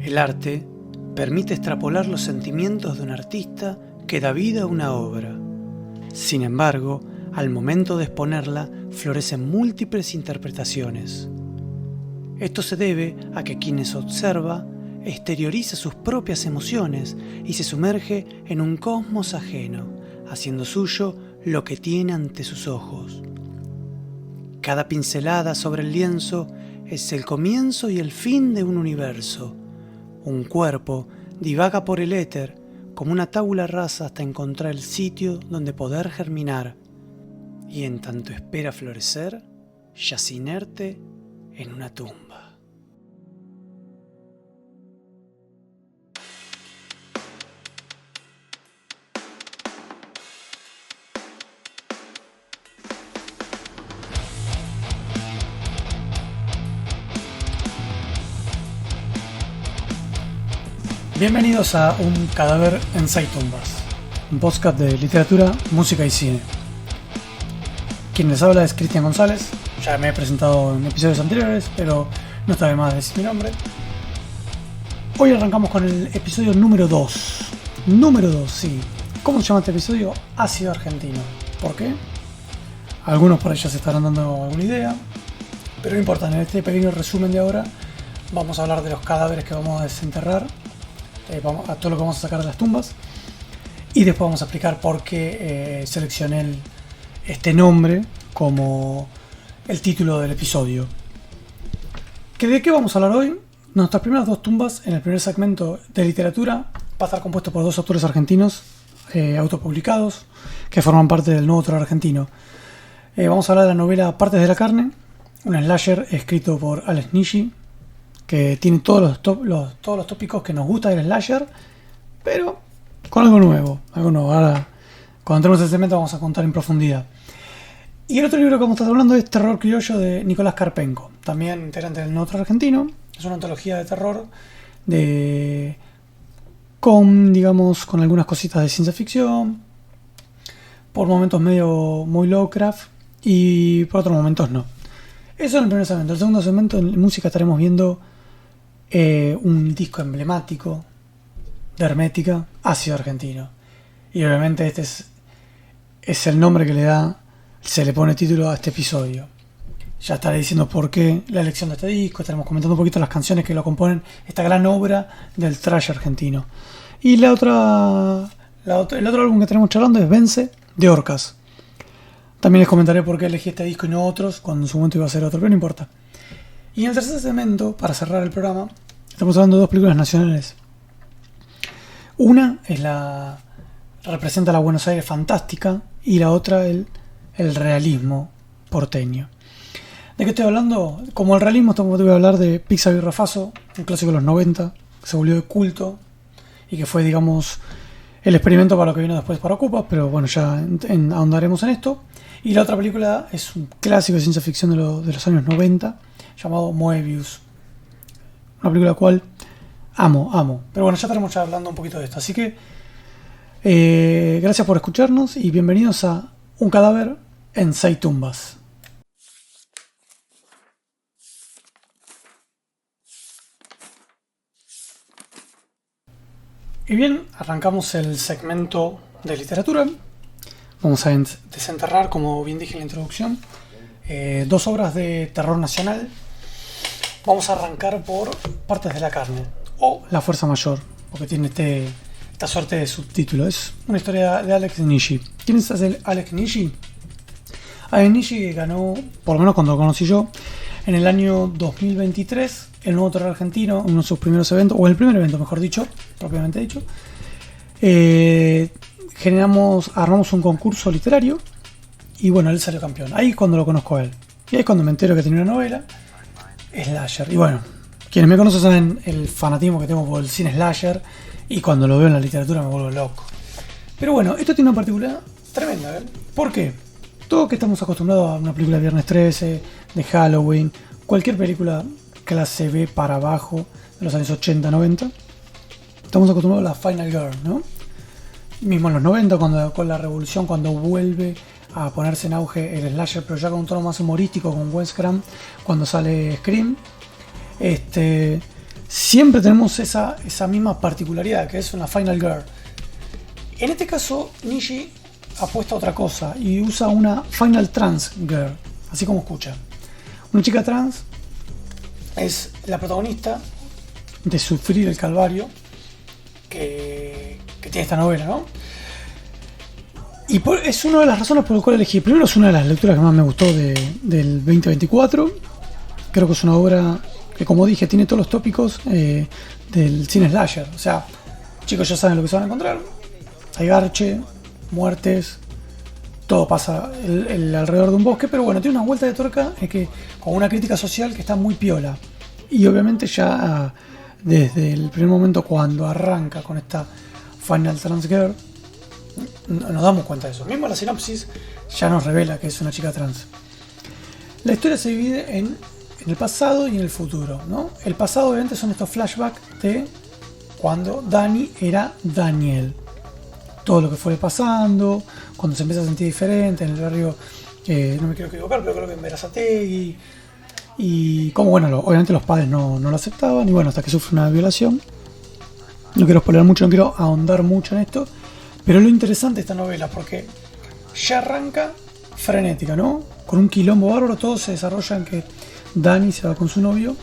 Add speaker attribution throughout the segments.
Speaker 1: El arte permite extrapolar los sentimientos de un artista que da vida a una obra. Sin embargo, al momento de exponerla, florecen múltiples interpretaciones. Esto se debe a que quien observa exterioriza sus propias emociones y se sumerge en un cosmos ajeno, haciendo suyo lo que tiene ante sus ojos. Cada pincelada sobre el lienzo es el comienzo y el fin de un universo. Un cuerpo divaga por el éter como una tabula rasa hasta encontrar el sitio donde poder germinar, y en tanto espera florecer, yace inerte en una tumba. Bienvenidos a Un cadáver en 6 tumbas, un podcast de literatura, música y cine. Quien les habla es Cristian González. Ya me he presentado en episodios anteriores, pero no está de más decir mi nombre. Hoy arrancamos con el episodio número 2. Número 2, sí. ¿Cómo se llama este episodio? Ácido argentino. ¿Por qué? Algunos por ahí ya se estarán dando alguna idea, pero no importa. En este pequeño resumen de ahora vamos a hablar de los cadáveres que vamos a desenterrar, a todo lo que vamos a sacar de las tumbas, y después vamos a explicar por qué seleccioné este nombre como el título del episodio. ¿De qué vamos a hablar hoy? Nuestras primeras 2 tumbas en el primer segmento de literatura va a estar compuesto por 2 autores argentinos autopublicados que forman parte del nuevo terror argentino. Vamos a hablar de la novela Partes de la carne, un slasher escrito por Alex Niji, que tiene todos los tópicos que nos gusta del slasher, pero con algo nuevo. Ahora, cuando entremos en ese segmento, vamos a contar en profundidad. Y el otro libro que vamos a estar hablando es Terror criollo de Nicolás Karpenko, también integrante del nuevo terror argentino. Es una antología de terror con algunas cositas de ciencia ficción, por momentos medio muy Lovecraft y por otros momentos no. Eso en el primer segmento. El segundo segmento, en música, estaremos viendo un disco emblemático de Hermética, Ácido Argentino. Y obviamente este es el nombre que se le pone título a este episodio. Ya estaré diciendo por qué la elección de este disco. Estaremos comentando un poquito las canciones que lo componen, esta gran obra del thrash argentino. Y el otro álbum que tenemos charlando es Vence, de Orcas. También les comentaré por qué elegí este disco y no otros, cuando en su momento iba a ser otro, pero no importa. Y en el tercer segmento, para cerrar el programa, estamos hablando de 2 películas nacionales. Una representa la Buenos Aires fantástica, y la otra el realismo porteño. ¿De qué estoy hablando? Como el realismo, te voy a hablar de Pizza y Rafazo, un clásico de los 90, que se volvió de culto y que fue, digamos, el experimento para lo que vino después para Ocupas, pero bueno, ya ahondaremos en esto. Y la otra película es un clásico de ciencia ficción de los años 90, llamado Moebius. Una película la cual amo. Pero bueno, ya estaremos hablando un poquito de esto. Así que gracias por escucharnos y bienvenidos a Un cadáver en 6 tumbas. Y bien, arrancamos el segmento de literatura. Vamos a desenterrar, como bien dije en la introducción, 2 obras de terror nacional. Vamos a arrancar por Partes de la carne, o La fuerza mayor, porque tiene esta suerte de subtítulo. Es una historia de Alex Niji. ¿Quién es Alex Niji? Alex Niji ganó, por lo menos cuando lo conocí yo, en el año 2023, el nuevo terror argentino, uno de sus primeros eventos, o el primer evento, mejor dicho, propiamente dicho. Armamos un concurso literario y bueno, él salió campeón. Ahí es cuando lo conozco a él. Y ahí es cuando me entero que tenía una novela, slasher. Y bueno, quienes me conocen saben el fanatismo que tengo por el cine slasher, y cuando lo veo en la literatura me vuelvo loco. Pero bueno, esto tiene una particularidad tremenda, ¿eh? ¿Por qué? Todo que estamos acostumbrados a una película de Viernes 13, de Halloween, cualquier película clase B para abajo de los años 80, 90, estamos acostumbrados a la Final Girl, ¿no? Mismo en los 90, con la revolución, cuando vuelve a ponerse en auge el slasher, pero ya con un tono más humorístico, con Wes Craven, cuando sale Scream, siempre tenemos esa misma particularidad, que es una Final Girl. En este caso, Nishi apuesta a otra cosa y usa una Final Trans Girl, así como escucha. Una chica trans es la protagonista de sufrir el calvario que tiene esta novela, ¿no? Y es una de las razones por las cuales elegí. Primero, es una de las lecturas que más me gustó del 2024. Creo que es una obra que, como dije, tiene todos los tópicos del cine slasher. O sea, chicos ya saben lo que se van a encontrar. Hay garche, muertes, todo pasa alrededor de un bosque, pero bueno, tiene una vuelta de tuerca con una crítica social que está muy piola. Y obviamente ya desde el primer momento cuando arranca con esta Final Trans Girl, nos damos cuenta de eso. Mismo la sinopsis ya nos revela que es una chica trans. La historia se divide en el pasado y en el futuro, ¿no? El pasado obviamente son estos flashbacks de cuando Dani era Daniel. Todo lo que fue pasando, cuando se empieza a sentir diferente en el barrio, no me quiero equivocar, pero creo que en Berazategui. Y como, bueno, obviamente los padres no lo aceptaban, y bueno, hasta que sufre una violación. No quiero spoiler mucho, no quiero ahondar mucho en esto, pero lo interesante de esta novela, porque ya arranca frenética, ¿no? Con un quilombo bárbaro, todo se desarrolla en que Dani se va con su novio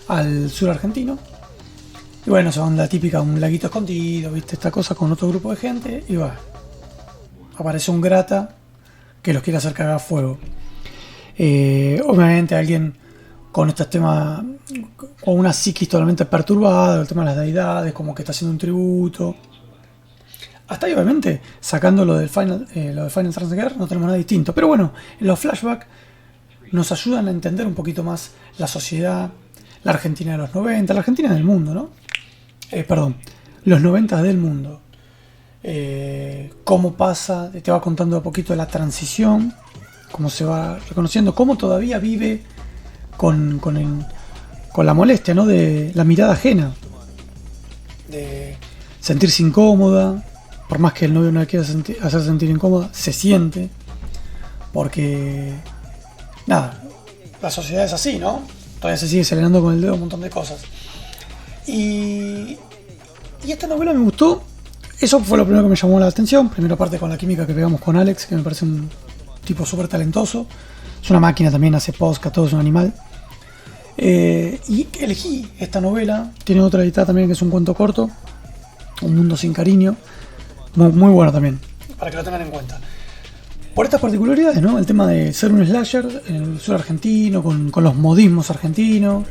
Speaker 1: al sur argentino. Y bueno, se van la típica, un laguito escondido, ¿viste? Esta cosa con otro grupo de gente, y va. Aparece un grata que los quiere hacer cagar a fuego. Obviamente alguien con estos temas, con una psiquis totalmente perturbada, el tema de las deidades, como que está haciendo un tributo. Hasta ahí, obviamente, sacando lo de Final Trans Girl, no tenemos nada distinto. Pero bueno, en los flashbacks nos ayudan a entender un poquito más la sociedad, la Argentina de los 90, la Argentina del mundo, ¿no? Los 90 del mundo. Cómo pasa, te va contando un poquito la transición, cómo se va reconociendo, cómo todavía vive con la molestia, ¿no? De la mirada ajena, de sentirse incómoda, por más que el novio no la quiera hacer sentir incómoda, se siente, porque nada, la sociedad es así, ¿no? Todavía se sigue señalando con el dedo un montón de cosas. Y esta novela me gustó. Eso fue lo primero que me llamó la atención. Primero, parte con la química que pegamos con Alex, que me parece un tipo súper talentoso. Es una máquina también, hace podcast, todo es un animal. Y elegí esta novela. Tiene otra editada también que es un cuento corto, Un mundo sin cariño. Muy bueno también, para que lo tengan en cuenta. Por estas particularidades, ¿no? El tema de ser un slasher en el sur argentino, con los modismos argentinos.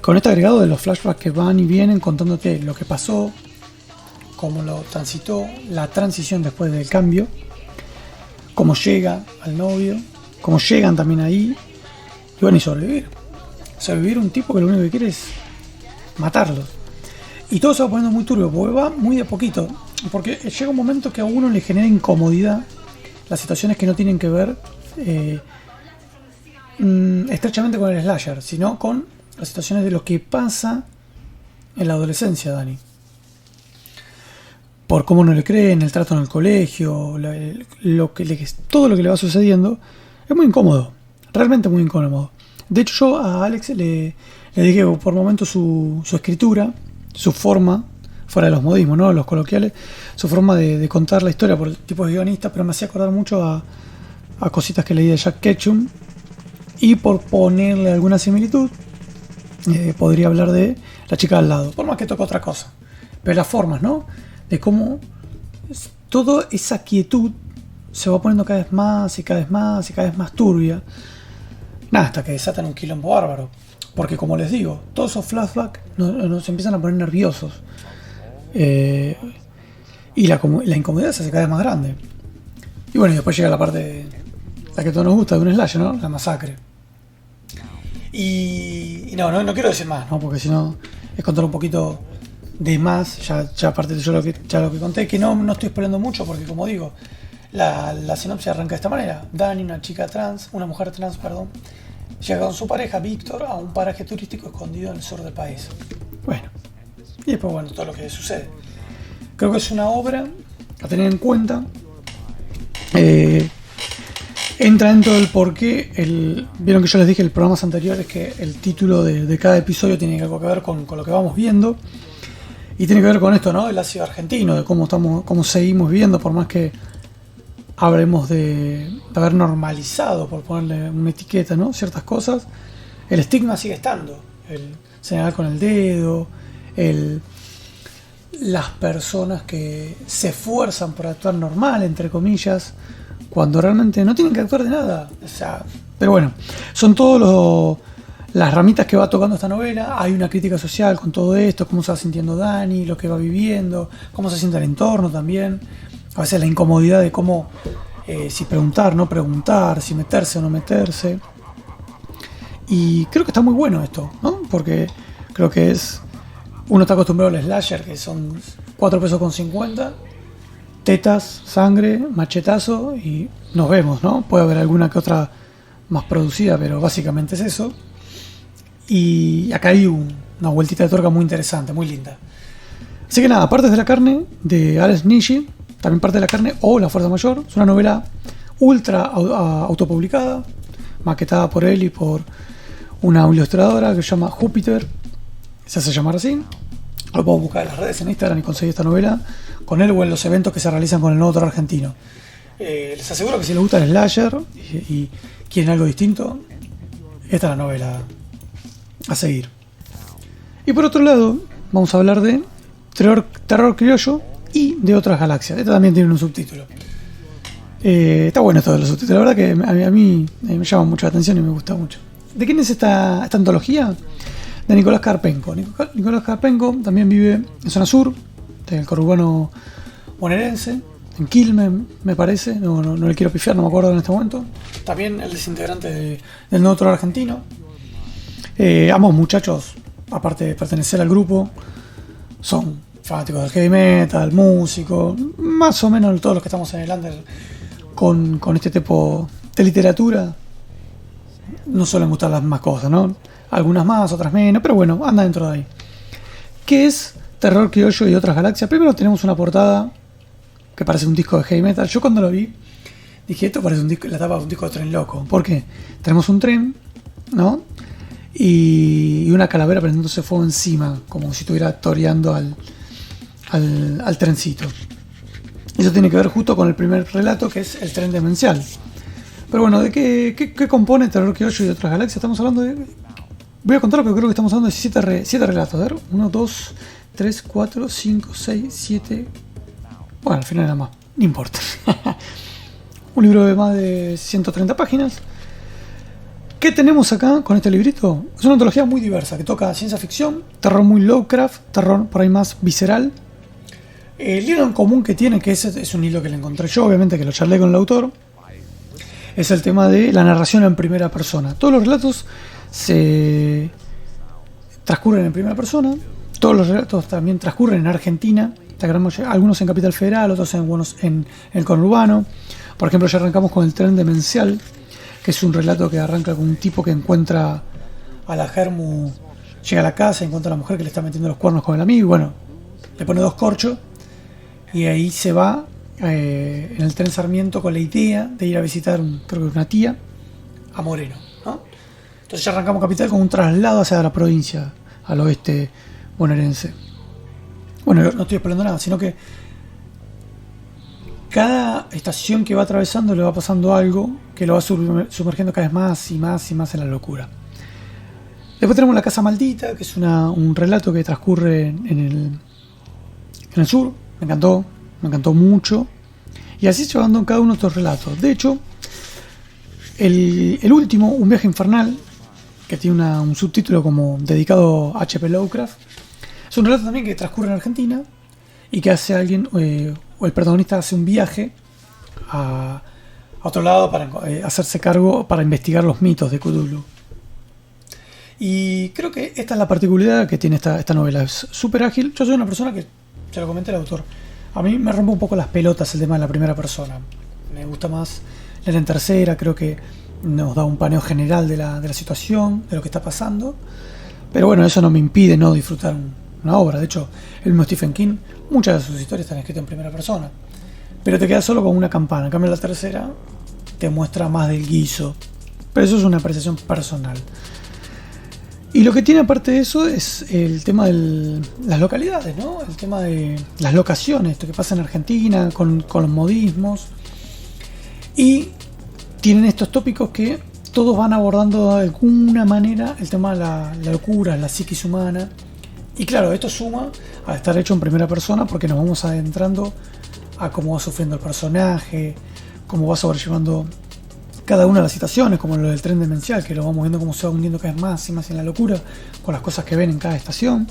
Speaker 1: Con este agregado de los flashbacks que van y vienen contándote lo que pasó, cómo lo transitó, la transición después del cambio, cómo llega al novio, cómo llegan también ahí, y bueno, y sobrevivir. Sobrevivir un tipo que lo único que quiere es matarlos. Y todo se va poniendo muy turbio, porque va muy de poquito, porque llega un momento que a uno le genera incomodidad las situaciones que no tienen que ver estrechamente con el slasher, sino con las situaciones de lo que pasa en la adolescencia, Dani. Por cómo no le creen, el trato en el colegio, todo lo que le va sucediendo, es muy incómodo, realmente muy incómodo. De hecho, yo a Alex le dije por momentos su escritura, su forma, fuera de los modismos, ¿no? Los coloquiales, su forma de contar la historia por el tipo de guionista, pero me hacía acordar mucho a cositas que leí de Jack Ketchum. Y por ponerle alguna similitud, podría hablar de La chica al lado, por más que toque otra cosa. Pero las formas, ¿no? De cómo toda esa quietud se va poniendo cada vez más y cada vez más y cada vez más turbia. Nada, hasta que desatan un quilombo bárbaro. Porque como les digo, todos esos flashbacks nos empiezan a poner nerviosos. Y la incomodidad se hace cada vez más grande. Y bueno, y después llega la parte, la que a todos nos gusta, de un slasher, ¿no? La masacre. Y no quiero decir más, ¿no? Porque si no es contar un poquito de más. Ya aparte de yo lo que conté, que no estoy spoilando mucho, porque como digo, la sinopsis arranca de esta manera. Dani, una mujer trans, llega con su pareja, Víctor, a un paraje turístico escondido en el sur del país. Bueno, y después, bueno, todo lo que sucede. Creo que es una obra a tener en cuenta. Es entra dentro del porqué. Vieron que yo les dije en programas anteriores que el título de cada episodio tiene algo que ver con lo que vamos viendo. Y tiene que ver con esto, ¿no? El ácido argentino, de cómo seguimos viviendo, por más que habremos de haber normalizado, por ponerle una etiqueta, ¿no? Ciertas cosas. El estigma sigue estando. El señalar con el dedo, las personas que se esfuerzan por actuar normal, entre comillas, cuando realmente no tienen que actuar de nada. O sea, pero bueno, son todos las ramitas que va tocando esta novela. Hay una crítica social con todo esto, cómo se va sintiendo Dani, lo que va viviendo, cómo se siente el entorno también. A veces la incomodidad de cómo, si preguntar, no preguntar, si meterse o no meterse. Y creo que está muy bueno esto, ¿no? Porque creo que uno está acostumbrado al slasher, que son 4 pesos con 50, tetas, sangre, machetazo y nos vemos, ¿no? Puede haber alguna que otra más producida, pero básicamente es eso. Y acá hay una vueltita de tuerca muy interesante, muy linda. Así que nada, Partes de la carne de Alex Nishi, también Parte de la carne o La fuerza mayor. Es una novela ultra autopublicada, maquetada por él y por una ilustradora que se llama Júpiter, se hace llamar así. Lo puedo buscar en las redes, en Instagram, y conseguir esta novela con él o en los eventos que se realizan con el Nuevo Terror Argentino. Les aseguro que si les gusta el slasher y quieren algo distinto, esta es la novela a seguir. Y por otro lado, vamos a hablar de terror criollo y de otras galaxias. Esta también tiene un subtítulo. Está bueno esto de los subtítulos. La verdad que a mí me llama mucho la atención y me gusta mucho. ¿De quién es esta antología? De Nicolás Karpenko. Nicolás Karpenko también vive en zona sur del conurbano bonaerense, en Quilmes, me parece. No le quiero pifiar, no me acuerdo en este momento. También él es integrante del Nuevo Terror Argentino. Ambos muchachos, aparte de pertenecer al grupo, son fanáticos del heavy metal, músicos, más o menos todos los que estamos en el under con este tipo de literatura. No suelen gustar las mismas cosas, ¿no? Algunas más, otras menos, pero bueno, anda dentro de ahí. ¿Qué es Terror Criollo y otras galaxias? Primero tenemos una portada que parece un disco de heavy metal. Yo cuando lo vi dije, esto parece la tapa de un disco de Tren Loco. ¿Por qué? Tenemos un tren, ¿no? Y una calavera prendiéndose fuego encima, como si estuviera toreando al trencito. Eso tiene que ver justo con el primer relato, que es el tren demencial. Pero bueno, ¿de qué compone Terror Criollo y otras galaxias? Estamos hablando de... Voy a contarlo, pero creo que estamos hablando de 7 relatos. A ver, 1, 2, 3, 4, 5, 6, 7... Bueno, al final nada más, no importa. Un libro de más de 130 páginas. ¿Qué tenemos acá con este librito? Es una antología muy diversa, que toca ciencia ficción, terror muy Lovecraft, terror por ahí más visceral. El hilo en común que tiene, que es un hilo que le encontré yo, obviamente que lo charlé con el autor, es el tema de la narración en primera persona. Todos los relatos se transcurren en primera persona, todos los relatos también transcurren en Argentina, algunos en Capital Federal, otros en el conurbano. Por ejemplo, ya arrancamos con el tren demencial, que es un relato que arranca con un tipo que encuentra a la Germu, llega a la casa y encuentra a la mujer que le está metiendo los cuernos con el amigo, y bueno, le pone 2 corchos, y ahí se va en el tren Sarmiento con la idea de ir a visitar, creo que una tía, a Moreno, ¿no? Entonces ya arrancamos Capital con un traslado hacia la provincia, al oeste bonaerense. Bueno, no estoy esperando nada, sino que cada estación que va atravesando le va pasando algo que lo va sumergiendo cada vez más y más y más en la locura. Después tenemos La Casa Maldita, que es un relato que transcurre en el sur. Me encantó mucho. Y así llevando cada uno de estos relatos. De hecho, el último, Un viaje infernal, que tiene un subtítulo como dedicado a H.P. Lovecraft, es un relato también que transcurre en Argentina y que hace alguien, o el protagonista hace un viaje a otro lado para hacerse cargo, para investigar los mitos de Cthulhu. Y creo que esta es la particularidad que tiene esta novela. Es súper ágil. Yo soy una persona que, se lo comenté al autor, a mí me rompe un poco las pelotas el tema de la primera persona. Me gusta más leer en tercera, creo que nos da un paneo general de la situación, de lo que está pasando. Pero bueno, eso no me impide no disfrutar una obra. De hecho, el mismo Stephen King, muchas de sus historias están escritas en primera persona. Pero te quedas solo con una campana. En cambio, la tercera te muestra más del guiso. Pero eso es una apreciación personal. Y lo que tiene aparte de eso es el tema de las localidades, ¿no? El tema de las locaciones, esto que pasa en Argentina con los modismos. Y tienen estos tópicos que todos van abordando de alguna manera el tema de la locura, la psiquis humana. Y claro, esto suma a estar hecho en primera persona porque nos vamos adentrando a cómo va sufriendo el personaje, cómo va sobrellevando cada una de las situaciones, como lo del tren demencial, que lo vamos viendo cómo se va hundiendo cada vez más y más en la locura, con las cosas que ven en cada estación.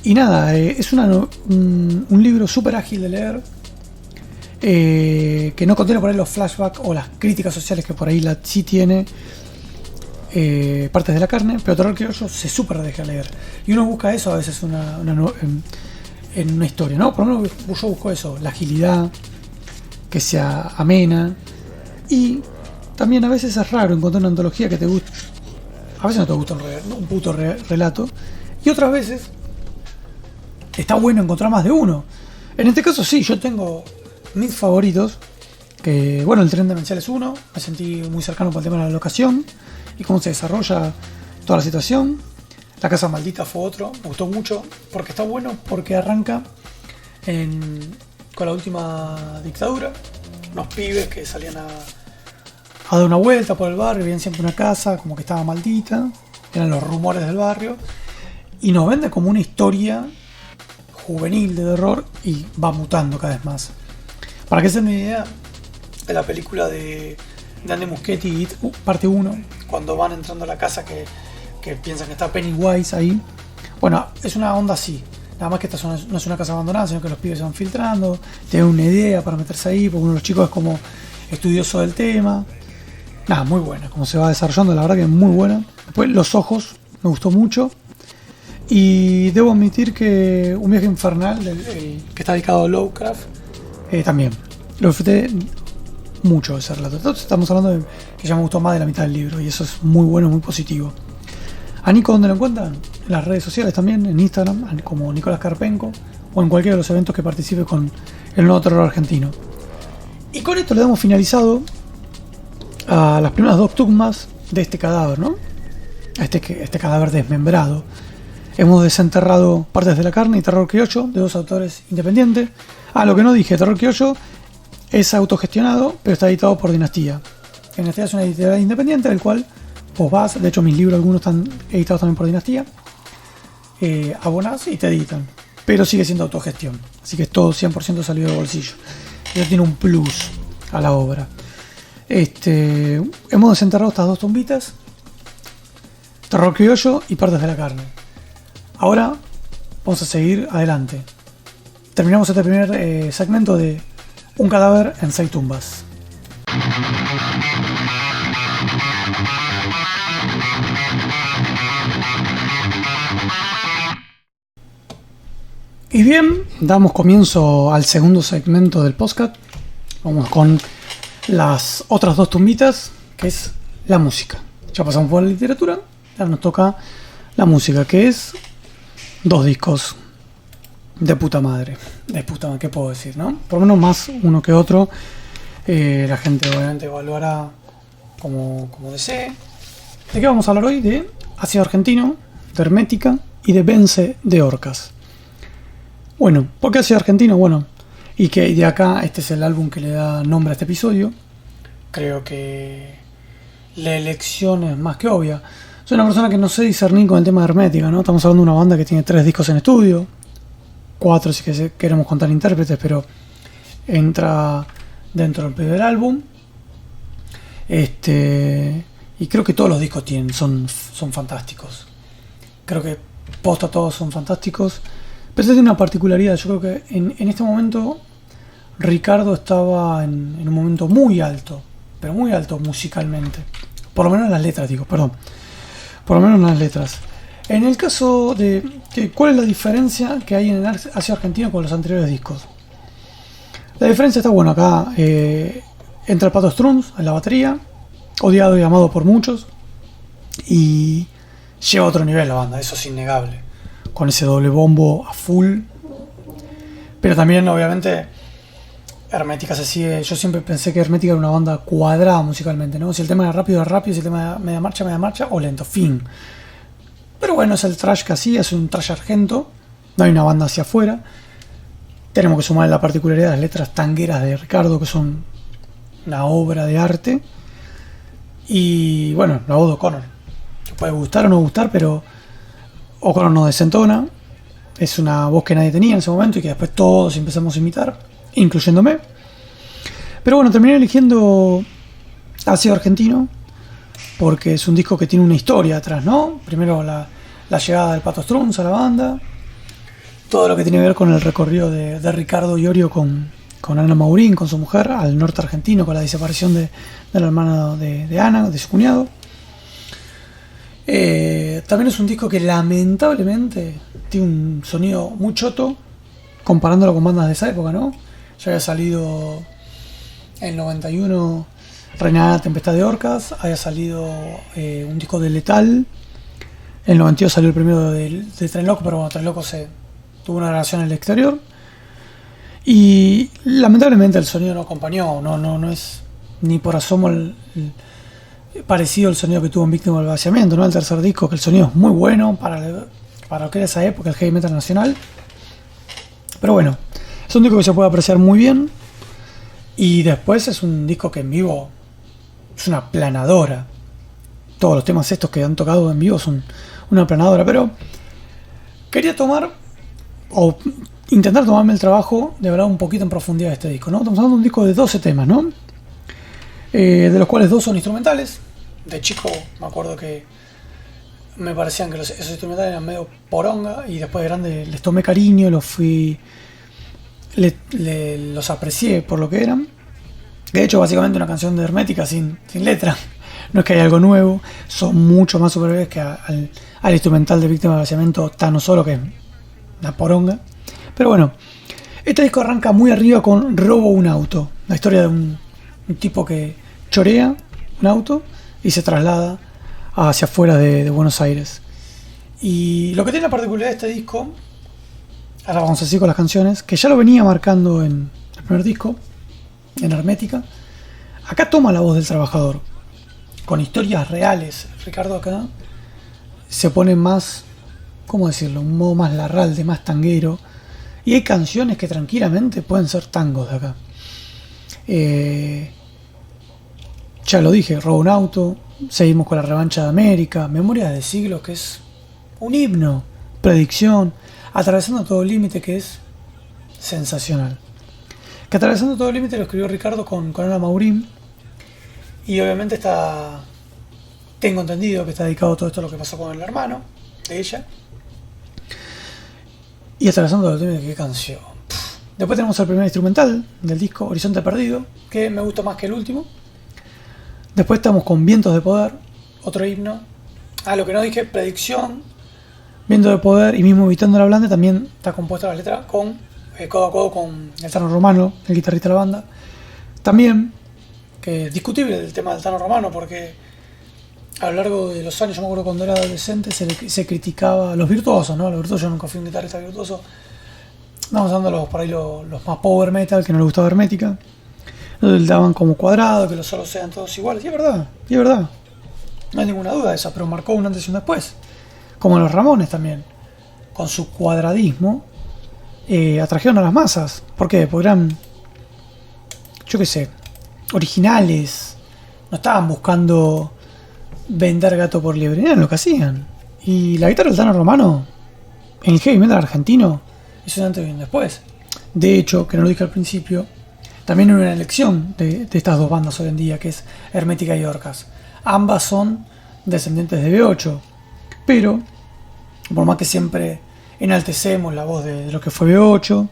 Speaker 1: Y nada, es un libro súper ágil de leer, que no contiene por ahí los flashbacks o las críticas sociales que por ahí sí tiene, Partes de la carne, pero Terror Criollo se súper deja leer. Y uno busca eso a veces en una historia, ¿no? Por lo menos yo busco eso, la agilidad, que sea amena. Y también a veces es raro encontrar una antología que te guste. A veces no te gusta un puto relato. Y otras veces está bueno encontrar más de uno. En este caso sí, yo tengo mis favoritos. Que bueno, el tren demencial es uno. Me sentí muy cercano por el tema de la locación y cómo se desarrolla toda la situación. La casa maldita fue otro. Me gustó mucho porque está bueno, porque arranca con la última dictadura. Unos pibes que salían a dar una vuelta por el barrio, veían siempre una casa como que estaba maldita, eran los rumores del barrio, y nos vende como una historia juvenil de terror y va mutando cada vez más. Para que se den una idea, de la película de Andy Muschietti, parte 1, cuando van entrando a la casa que piensan que está Pennywise ahí, bueno, es una onda así. Nada más que esta no es una casa abandonada, sino que los pibes se van filtrando, tienen una idea para meterse ahí, porque uno de los chicos es como estudioso del tema. Nada, muy buena, como se va desarrollando, la verdad que es muy buena. Después Los Ojos, me gustó mucho. Y debo admitir que Un viaje infernal, que está dedicado a Lovecraft, también lo disfruté mucho ese relato. Entonces estamos hablando de que ya me gustó más de la mitad del libro, y eso es muy bueno, muy positivo. A Nico, ¿dónde lo encuentran? En las redes sociales también, en Instagram, como Nicolás Karpenko, o en cualquiera de los eventos que participe con el nuevo terror argentino. Y con esto le damos finalizado a las primeras 2 tumbas de este cadáver, ¿no? Este cadáver desmembrado. Hemos desenterrado Partes de la carne y Terror Criollo, de 2 autores independientes. Lo que no dije, Terror Criollo es autogestionado, pero está editado por Dinastía. Dinastía es una editorial independiente, del cual vos vas, de hecho mis libros algunos están editados también por Dinastía, abonás y te editan, pero sigue siendo autogestión, así que es todo 100% salido de bolsillo. Eso tiene un plus a la obra. Hemos desenterrado estas 2 tumbitas, Terror Criollo y Partes de la carne. Ahora vamos a seguir adelante. Terminamos este primer segmento de Un cadáver en 6 tumbas. Y bien, damos comienzo al segundo segmento del podcast. Vamos con las otras 2 tumbitas, que es la música. Ya pasamos por la literatura, ahora nos toca la música, que es 2 discos de puta madre. ¿Qué puedo decir, no? Por lo menos más uno que otro. La gente obviamente evaluará como desee. ¿De qué vamos a hablar hoy? De Ácido Argentino, de Hermética y de Vence de Orcas. Bueno, ¿por qué Ácido Argentino? Bueno, y que de acá este es el álbum que le da nombre a este episodio. Creo que la elección es más que obvia. Soy una persona que no sé discernir con el tema de Hermética, ¿no? Estamos hablando de una banda que tiene 3 discos en estudio, 4 si queremos contar intérpretes, pero entra dentro del primer álbum. Y creo que todos los discos son fantásticos. Creo que posta todos son fantásticos. Pero este tiene una particularidad. Yo creo que en este momento Ricardo estaba en un momento muy alto, pero muy alto musicalmente. Por lo menos en las letras, por lo menos en las letras. En el caso de ¿cuál es la diferencia que hay en el Ácido Argentino con los anteriores discos? La diferencia está, bueno, acá entra el Pato Strunz en la batería, odiado y amado por muchos, y lleva a otro nivel la banda, eso es innegable, con ese doble bombo a full. Pero también obviamente Hermética se sigue. Yo siempre pensé que Hermética era una banda cuadrada musicalmente, ¿no? Si el tema era rápido, si el tema era media marcha, o lento, fin. Pero bueno, es el thrash que hacía, es un thrash argento. No hay una banda hacia afuera. Tenemos que sumar la particularidad de las letras tangueras de Ricardo, que son una obra de arte. Y bueno, la voz de O'Connor, que puede gustar o no gustar, pero O'Connor no desentona. Es una voz que nadie tenía en ese momento y que después todos empezamos a imitar, incluyéndome. Pero bueno, terminé eligiendo Ácido Argentino porque es un disco que tiene una historia atrás, ¿no? Primero la llegada del Pato Strunz a la banda, todo lo que tiene que ver con el recorrido de Ricardo Iorio con Ana Maurín, con su mujer, al norte argentino, con la desaparición de la hermana de Ana, de su cuñado. También es un disco que lamentablemente tiene un sonido muy choto comparándolo con bandas de esa época, ¿no? Ya había salido en el 91 Reinada Tempestad de Orcas, había salido un disco de Letal, en el 92 salió el primero de Tren Loco, pero bueno, Tren Loco tuvo una grabación en el exterior y lamentablemente el sonido no acompañó, no es ni por asomo parecido al sonido que tuvo en Víctima del Vaciamiento, ¿no? El tercer disco, que el sonido es muy bueno para lo que era esa época, el heavy metal nacional. Pero bueno, es un disco que se puede apreciar muy bien. Y después es un disco que en vivo es una aplanadora. Todos los temas estos que han tocado en vivo son una aplanadora. Pero quería intentar tomarme el trabajo de hablar un poquito en profundidad de este disco, ¿no? Estamos hablando de un disco de 12 temas, ¿no? De los cuales 2 son instrumentales. De chico me acuerdo que me parecían que esos instrumentales eran medio poronga y después de grande les tomé cariño, los aprecié por lo que eran. De hecho, básicamente una canción de Hermética sin letra. No es que haya algo nuevo, son mucho más superiores que al instrumental de Víctima del Vaciamiento Tano Solo, que es una poronga. Pero bueno, este disco arranca muy arriba con Robo un auto, la historia de un tipo que chorea un auto y se traslada hacia afuera de Buenos Aires. Y lo que tiene la particularidad de este disco, ahora vamos a seguir con las canciones, que ya lo venía marcando en el primer disco, en Hermética. Acá toma la voz del trabajador, con historias reales. Ricardo acá se pone más, ¿cómo decirlo? Un modo más larralde, más tanguero. Y hay canciones que tranquilamente pueden ser tangos de acá. Ya lo dije, Robo un auto, seguimos con La revancha de América, Memorias de siglos, que es un himno, Predicción, Atravesando todo el límite, que es sensacional. Que Atravesando todo el límite lo escribió Ricardo con Ana Maurín, y obviamente tengo entendido que está dedicado a todo esto a lo que pasó con el hermano de ella. Y Atravesando todo el límite, qué canción. Después tenemos el primer instrumental del disco, Horizonte Perdido, que me gusta más que el último. Después estamos con Vientos de Poder, otro himno. Lo que no dije, Predicción, Vientos de Poder y mismo Evitando la Blanda también está compuesta la letra con codo a codo con el Tano Romano, el guitarrista de la banda. También, que es discutible el tema del Tano Romano, porque a lo largo de los años, yo me acuerdo cuando era adolescente, se criticaba a los virtuosos, ¿no? Los virtuosos, yo nunca fui un guitarrista virtuoso. Vamos dando por ahí los más power metal, que no les gustaba Hermética. Le daban como cuadrado, que los solos sean todos iguales. Y es verdad. No hay ninguna duda de eso, pero marcó un antes y un después. Como los Ramones también. Con su cuadradismo, atrajeron a las masas. ¿Por qué? Porque eran, yo qué sé, originales. No estaban buscando vender gato por liebre. Eran lo que hacían. Y la guitarra del Tano Romano, en el heavy metal argentino, es un antes y un después. De hecho, que no lo dije al principio, también hay una elección de estas dos bandas hoy en día, que es Hermética y Orcas. Ambas son descendientes de B8, pero por más que siempre enaltecemos la voz de lo que fue B8,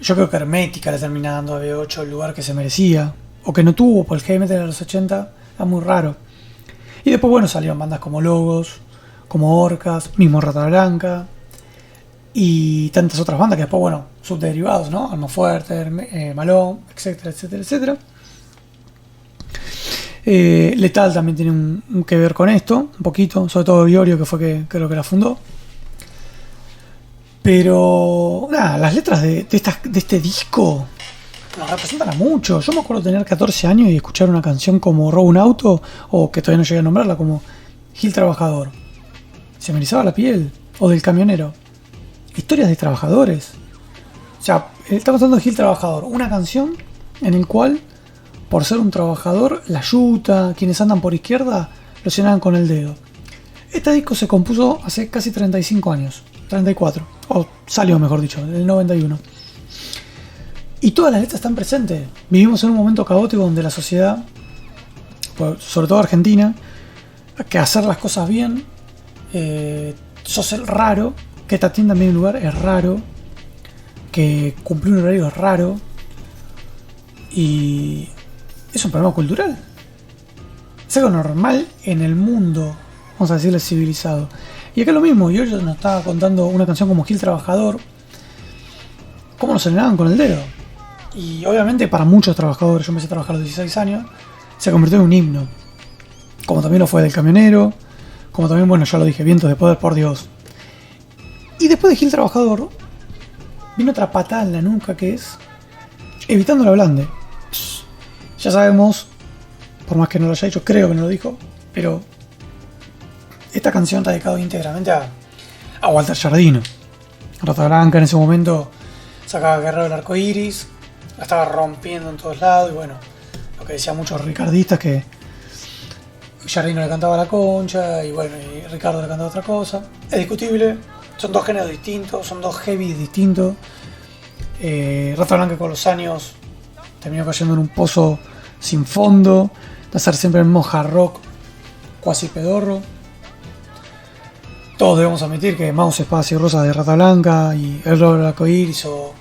Speaker 1: yo creo que Hermética le termina dando a B8 el lugar que se merecía, o que no tuvo, por el heavy metal de los 80 era muy raro. Y después, bueno, salieron bandas como Logos, como Orcas, mismo Rata Blanca, y tantas otras bandas que después, bueno, subderivados, ¿no? Almafuerte, Malón, etcétera. Letal también tiene un que ver con esto, un poquito, sobre todo Iorio, que fue que creo que la fundó. Pero nada, las letras de este disco nos representan a muchos. Yo me acuerdo de tener 14 años y escuchar una canción como Robo un auto, o que todavía no llegué a nombrarla, como Gil Trabajador. Se me erizaba la piel. O del Camionero. Historias de trabajadores. O sea, estamos hablando de Gil Trabajador. Una canción en el cual, por ser un trabajador, la yuta, quienes andan por izquierda, lo señalan con el dedo. Este disco se compuso hace casi 35 años. 34. O salió, mejor dicho, en el 91. Y todas las letras están presentes. Vivimos en un momento caótico donde la sociedad, sobre todo Argentina, que hacer las cosas bien, sos el raro, que te atiendan bien en un lugar es raro, que cumplir un horario es raro, y es un problema cultural. Es algo normal en el mundo, vamos a decirle civilizado. Y acá es lo mismo, yo nos estaba contando una canción como Gil Trabajador, cómo nos señalaban con el dedo. Y obviamente para muchos trabajadores, yo empecé a trabajar a los 16 años, se convirtió en un himno. Como también lo fue del Camionero, como también, bueno, ya lo dije, Vientos de Poder, por Dios. Y después de Gil Trabajador, vino otra patada en la nuca que es Evitando la Blande. Ya sabemos, por más que no lo haya dicho, creo que no lo dijo, pero esta canción está dedicada íntegramente a Walter Jardino. Rata Blanca en ese momento sacaba Guerrero del Arco Iris, la estaba rompiendo en todos lados, y bueno, lo que decían muchos ricardistas, que Jardino le cantaba La Concha, y bueno, y Ricardo le cantaba otra cosa. Es discutible, son dos géneros distintos, son dos heavies distintos. Rata Blanca con los años terminó cayendo en un pozo sin fondo, de hacer siempre el mismo hard rock cuasi pedorro. Todos debemos admitir que Mouse, Espadas y Rosas de Rata Blanca y El Robo del Arco Iris, o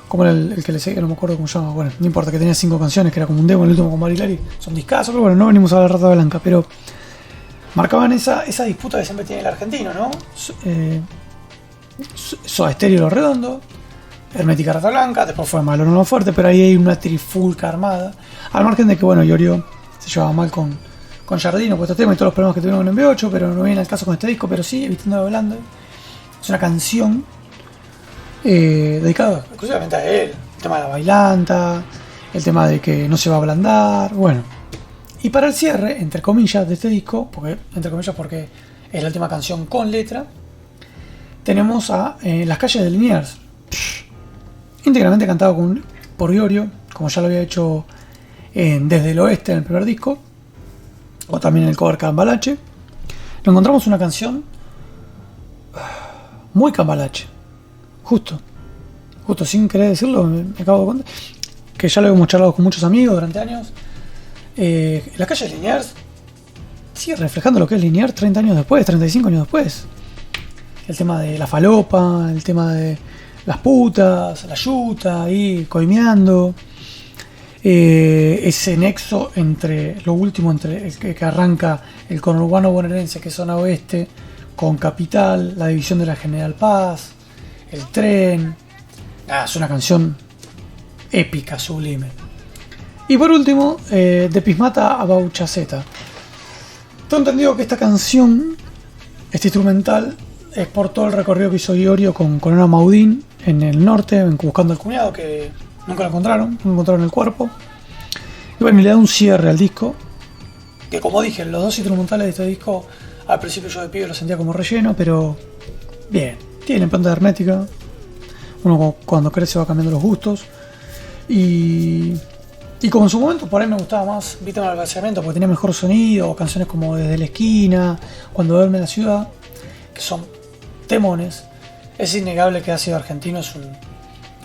Speaker 1: como era el que le seguía, no me acuerdo cómo se llama, bueno, no importa, que tenía 5 canciones, que era como un demo, el último con Marilari, son discazos, pero bueno, no venimos a hablar de Rata Blanca, pero marcaban esa disputa que siempre tiene el argentino, ¿no? Soda Stereo Lo Redondo, Hermética Rata Blanca, después fue Malo No Fuerte, pero ahí hay una trifulca armada, al margen de que, bueno, Iorio se llevaba mal con Jardino por este tema y todos los problemas que tuvieron con MB8, pero no viene al caso con este disco, pero sí, Evitando la Blande. Es una canción dedicada exclusivamente a él. El tema de la bailanta, el tema de que no se va a ablandar, bueno. Y para el cierre, entre comillas, de este disco, entre comillas porque es la última canción con letra, tenemos a Las Calles de Liniers. Íntegramente cantado por Iorio, como ya lo había hecho Desde el Oeste en el primer disco, o también en el cover Cambalache. Nos encontramos una canción muy Cambalache, justo sin querer decirlo, me acabo de contar que ya lo hemos charlado con muchos amigos durante años. Las Calles de Liniers sigue reflejando lo que es Liniers 30 años después, 35 años después. El tema de la falopa, el tema de las putas, la yuta ahí coimeando, ese nexo entre lo último, entre el que arranca el conurbano bonaerense, que es zona oeste, con Capital, la división de la General Paz, el tren. Es una canción épica, sublime. Y por último, de Pismata a Bauchaceta. Tengo entendido que esta canción, este instrumental, es por todo el recorrido que hizo Iorio con Ana Maudín en el norte, buscando al cuñado, que nunca lo encontraron el cuerpo. Y bueno, le da un cierre al disco, que como dije, los dos instrumentales de este disco, al principio yo de pibe lo sentía como relleno, pero bien, tiene impronta hermética. Uno cuando crece va cambiando los gustos. Y como en su momento por ahí me gustaba más Víctima del Vaciamiento, porque tenía mejor sonido, o canciones como Desde la Esquina, Cuando Duerme la Ciudad, que son temones. Es innegable que Ácido Argentino es una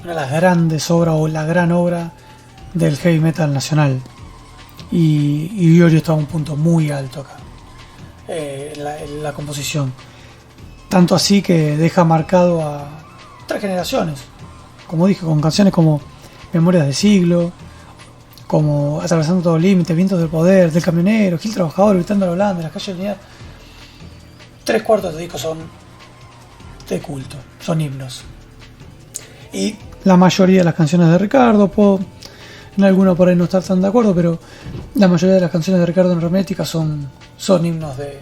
Speaker 1: de las grandes obras, o la gran obra del heavy metal nacional. Y Iorio está a un punto muy alto acá, en la composición. Tanto así que deja marcado a 3 generaciones. Como dije, con canciones como Memorias de Siglo, como Atravesando todo límite, Vientos del Poder, Del Camionero, Gil Trabajador, Evitando la Blande, Las Calles de Liniers. 3/4 de discos son de culto, son himnos. Y la mayoría de las canciones de Ricardo, en alguna por ahí no estar tan de acuerdo, pero la mayoría de las canciones de Ricardo en Hermética son himnos de,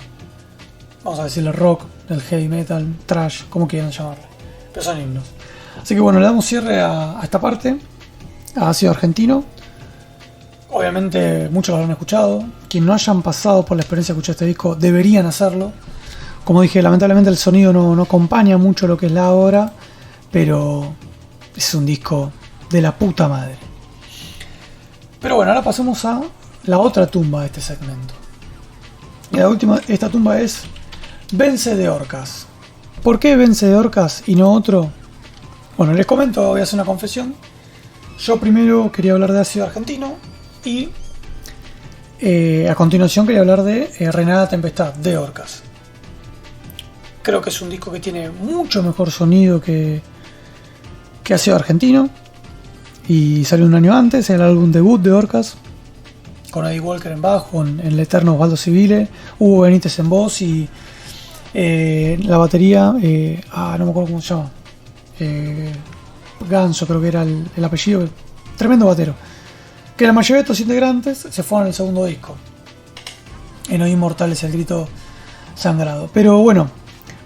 Speaker 1: vamos a decirle, rock, del heavy metal, trash, como quieran llamarle, pero son himnos. Así que bueno, le damos cierre a esta parte, a Ácido Argentino. Obviamente muchos lo habrán escuchado. Quienes no hayan pasado por la experiencia de escuchar este disco deberían hacerlo. Como dije, lamentablemente el sonido no acompaña mucho lo que es la obra, pero es un disco de la puta madre. Pero bueno, ahora pasamos a la otra tumba de este segmento. Y la última, esta tumba es Vence de Orcas. ¿Por qué Vence de Orcas y no otro? Bueno, les comento, voy a hacer una confesión. Yo primero quería hablar de Ácido Argentino y a continuación quería hablar de Reinará la Tempestad de Orcas. Creo que es un disco que tiene mucho mejor sonido que Ácido Argentino. Y salió un año antes, el álbum debut de Orcas, con Eddie Walker en bajo, en el eterno Osvaldo Civile, Hugo Benítez en voz y la batería, no me acuerdo cómo se llama, Ganso creo que era el apellido, tremendo batero. Que la mayoría de estos integrantes se fueron al segundo disco, en Hoy Inmortales el Grito Sangrado. Pero bueno,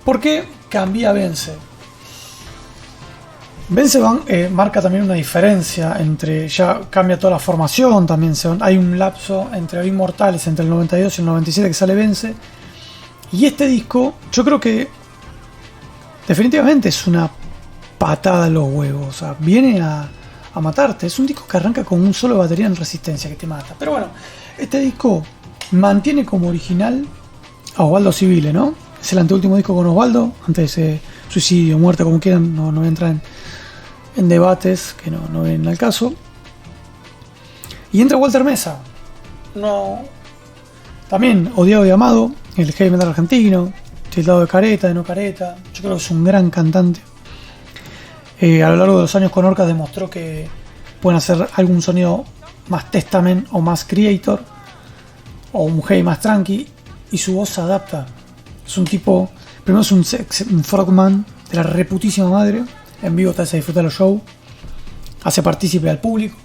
Speaker 1: ¿por qué cambia Vence? Vence marca también una diferencia entre, ya cambia toda la formación, también hay un lapso entre Hoy Inmortales, entre el 92 y el 97 que sale Vence, y este disco yo creo que definitivamente es una patada en los huevos, o sea, viene a matarte. Es un disco que arranca con un solo de batería en Resistencia que te mata. Pero bueno, este disco mantiene como original a Osvaldo Civile, ¿no? Es el anteúltimo disco con Osvaldo, antes de suicidio, muerte, como quieran, no voy a entrar en debates que no vienen al caso. Y entra Walter Mesa, también odiado y amado, el heavy metal argentino, tildado de careta, de no careta. Yo creo que es un gran cantante. A lo largo de los años con Orcas demostró que pueden hacer algún sonido más Testament o más Creator, o un heavy más tranqui, y su voz se adapta. Es un tipo, primero es un frontman de la reputísima madre. En vivo te hace disfrutar los shows, hace partícipe al público.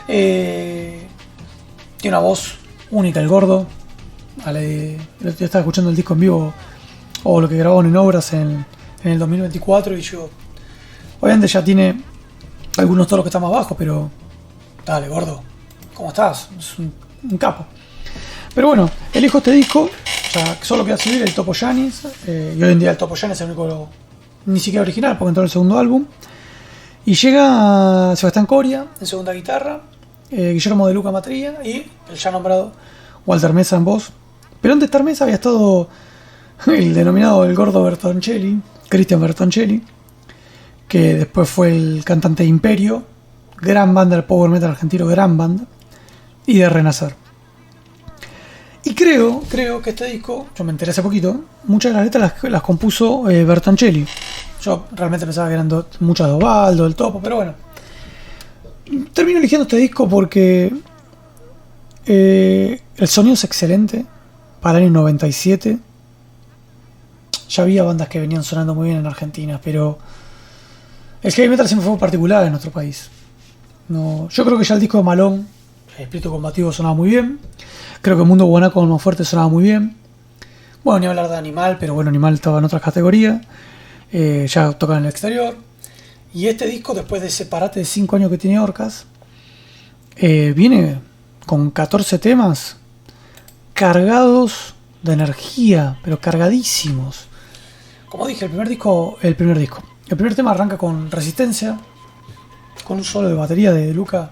Speaker 1: Tiene una voz única, el gordo. Yo estaba escuchando el disco en vivo, o lo que grabaron en Obras en el 2024, y yo, obviamente ya tiene algunos tonos que están más bajos, pero dale, gordo, ¿cómo estás? Es un capo. Pero bueno, elijo este disco, ya solo queda subir el Topo Yanis, y hoy en día el Topo Yanis es el único, ni siquiera original, porque entró en el segundo álbum. Y llega Sebastián Coria en segunda guitarra, Guillermo de Luca Matría y el ya nombrado Walter Mesa en voz. Pero antes de estar Mesa había estado el denominado el gordo Bertoncelli, Cristian Bertoncelli, que después fue el cantante de Imperio, gran banda del power metal argentino, gran banda, y de Renacer. Y creo que este disco, yo me enteré hace poquito, muchas de las letras las compuso Bertoncelli. Yo realmente pensaba que eran muchas de Osvaldo, del Topo, pero bueno. Termino eligiendo este disco porque el sonido es excelente. Para el año 97 ya había bandas que venían sonando muy bien en Argentina, pero el heavy metal siempre fue particular en nuestro país. Yo creo que ya el disco de Malón, el Espíritu Combativo, sonaba muy bien. Creo que el Mundo Guanaco con Más Fuerte sonaba muy bien. Bueno, ni hablar de Animal, pero bueno, Animal estaba en otras categorías. Ya tocan en el exterior. Y este disco, después de ese parate de 5 años que tiene Orcas, viene con 14 temas cargados de energía, pero cargadísimos. Como dije, el primer tema arranca con Resistencia, con un solo de batería de Luca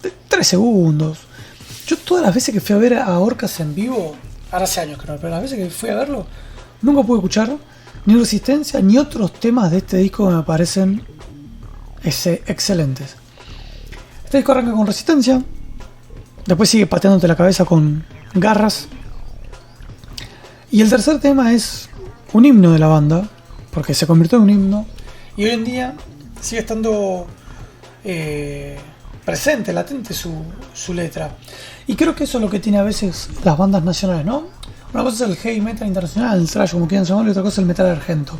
Speaker 1: de 3 segundos. Yo todas las veces que fui a ver a Orcas en vivo, ahora hace años que no, pero las veces que fui a verlo, nunca pude escuchar ni Resistencia ni otros temas de este disco que me parecen excelentes. Este disco arranca con Resistencia, después sigue pateándote la cabeza con Garras, y el tercer tema es un himno de la banda, porque se convirtió en un himno, y hoy en día sigue estando presente, latente su letra. Y creo que eso es lo que tiene a veces las bandas nacionales, ¿no? Una cosa es el heavy metal internacional, el thrash, como quieran llamarlo, y otra cosa es el metal argento.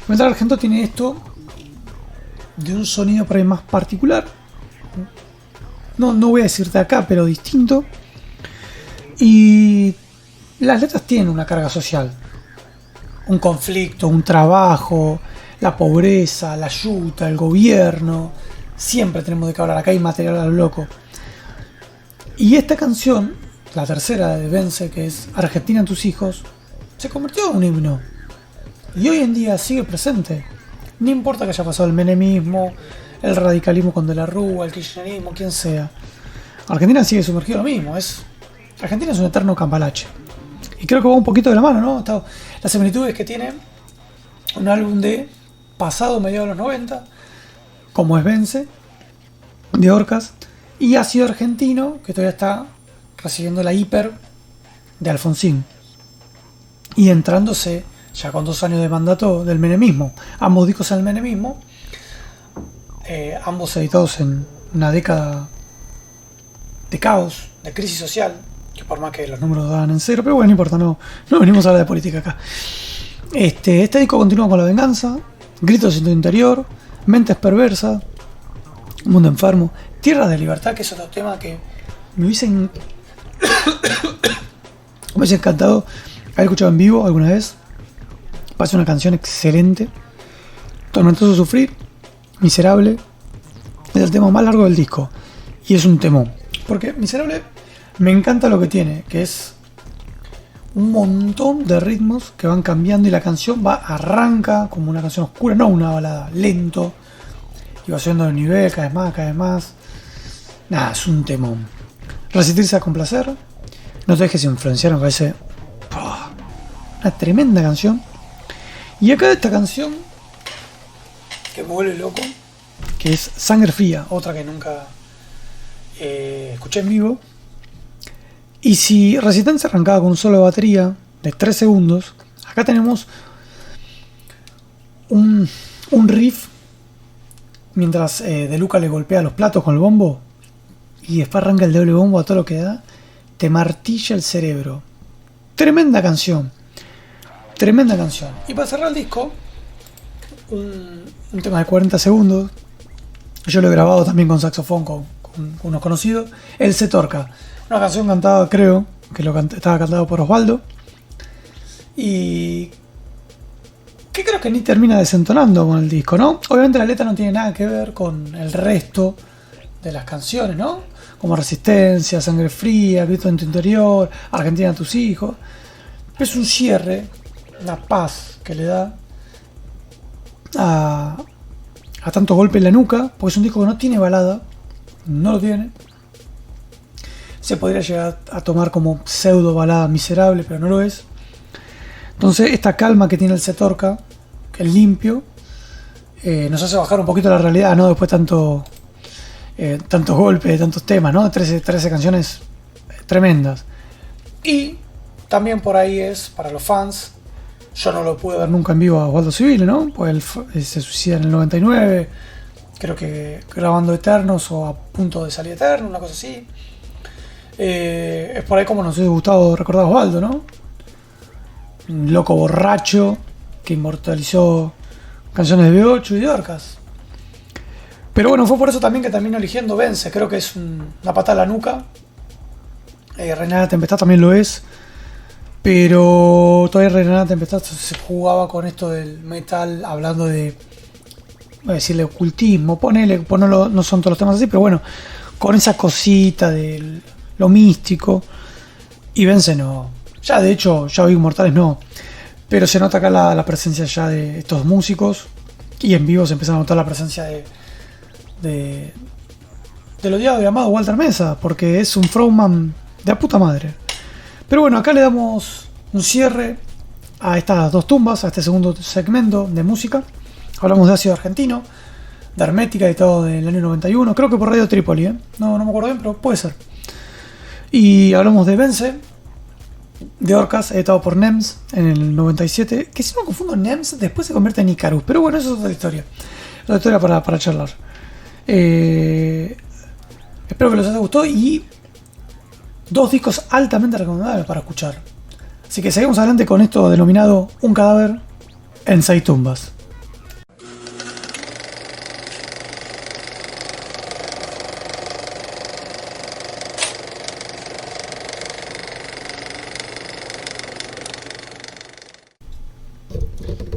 Speaker 1: El metal argento tiene esto de un sonido por ahí más particular. No voy a decirte acá, pero distinto. Y las letras tienen una carga social. Un conflicto, un trabajo, la pobreza, la yuta, el gobierno. Siempre tenemos de qué hablar, acá hay material a lo loco. Y esta canción, la tercera de Vence, que es Argentina en tus hijos, se convirtió en un himno. Y hoy en día sigue presente. No importa que haya pasado el menemismo, el radicalismo con De la Rúa, el kirchnerismo, quien sea. Argentina sigue sumergido en lo mismo. Argentina es un eterno cambalache. Y creo que va un poquito de la mano, ¿no? Las similitudes que tiene un álbum de pasado mediados de los 90, como es Vence, de Orcas, y Ácido Argentino, que todavía está recibiendo la hiper de Alfonsín. Y entrándose ya con 2 años de mandato del menemismo. Ambos discos en el menemismo, ambos editados en una década de caos, de crisis social, que por más que los números dan en cero, pero bueno, no importa, no venimos a hablar de política acá. Este disco continúa con La Venganza, Gritos en tu interior, Mentes perversas, Mundo enfermo, Tierras de libertad, que es otro tema que me hubiese encantado haber escuchado en vivo alguna vez. Parece una canción excelente. Tormentoso sufrir, Miserable, es el tema más largo del disco y es un temón, porque Miserable me encanta lo que tiene, que es un montón de ritmos que van cambiando y la canción arranca como una canción oscura, no una balada, lento, y va subiendo de nivel cada vez más. Nada, es un temón. Resistirse a complacer, No te dejes influenciar, me parece una tremenda canción. Y acá esta canción que me vuelve loco, que es Sangre Fría, otra que nunca escuché en vivo. Y si Resistencia arrancaba con un solo de batería de 3 segundos, acá tenemos un riff mientras De Luca le golpea los platos con el bombo y después arranca el doble bombo a todo lo que da, te martilla el cerebro. Tremenda canción. Y para cerrar el disco, un tema de 40 segundos, yo lo he grabado también con saxofón con unos conocidos, El Se Torca, una canción cantada, creo que estaba cantado por Osvaldo, y que creo que ni termina desentonando con el disco, ¿no? Obviamente la letra no tiene nada que ver con el resto de las canciones, ¿no? Como Resistencia, Sangre Fría, Grito en tu interior, Argentina a tus hijos. Pero es un cierre, una paz que le da a tanto golpe en la nuca, porque es un disco que no tiene balada, no lo tiene. Se podría llegar a tomar como pseudo balada Miserable, pero no lo es. Entonces esta calma que tiene el Se Torca, que es limpio, nos hace bajar un poquito la realidad, ¿no? Después tantos golpes, tantos temas, ¿no? 13 canciones tremendas. Y también por ahí es, para los fans, yo no lo pude ver nunca en vivo a Osvaldo Civile, ¿no? Pues él se suicida en el 99, creo que grabando Eternos o a punto de salir Eterno, una cosa así. Es por ahí como nos hubiese gustado recordar a Osvaldo, ¿no? Un loco borracho que inmortalizó canciones de B8 y de Orcas. Pero bueno, fue por eso también que terminó eligiendo Vence. Creo que es una patada a la nuca. Reina de la Tempestad también lo es. Pero todavía Reina de la Tempestad se jugaba con esto del metal, hablando de, voy a decirle, ocultismo. No son todos los temas así, pero bueno, con esa cosita de lo místico. Y Vence no. Ya de hecho, ya hoy Inmortales no. Pero se nota acá la presencia ya de estos músicos. Y en vivo se empieza a notar la presencia del odiado y amado Walter Mesa, porque es un frontman de la puta madre. Pero bueno, acá le damos un cierre a estas dos tumbas, a este segundo segmento de música. Hablamos de Ácido Argentino, de Hermética, editado del año 91, creo que por Radio Trípoli, no me acuerdo bien, pero puede ser. Y hablamos de Vence, de Orcas, editado por NEMS en el 97, que si no confundo, NEMS después se convierte en Icarus, pero bueno, eso es otra historia. Otra historia para charlar. Espero que les haya gustado y dos discos altamente recomendables para escuchar. Así que seguimos adelante con esto denominado Un cadáver en 6 tumbas.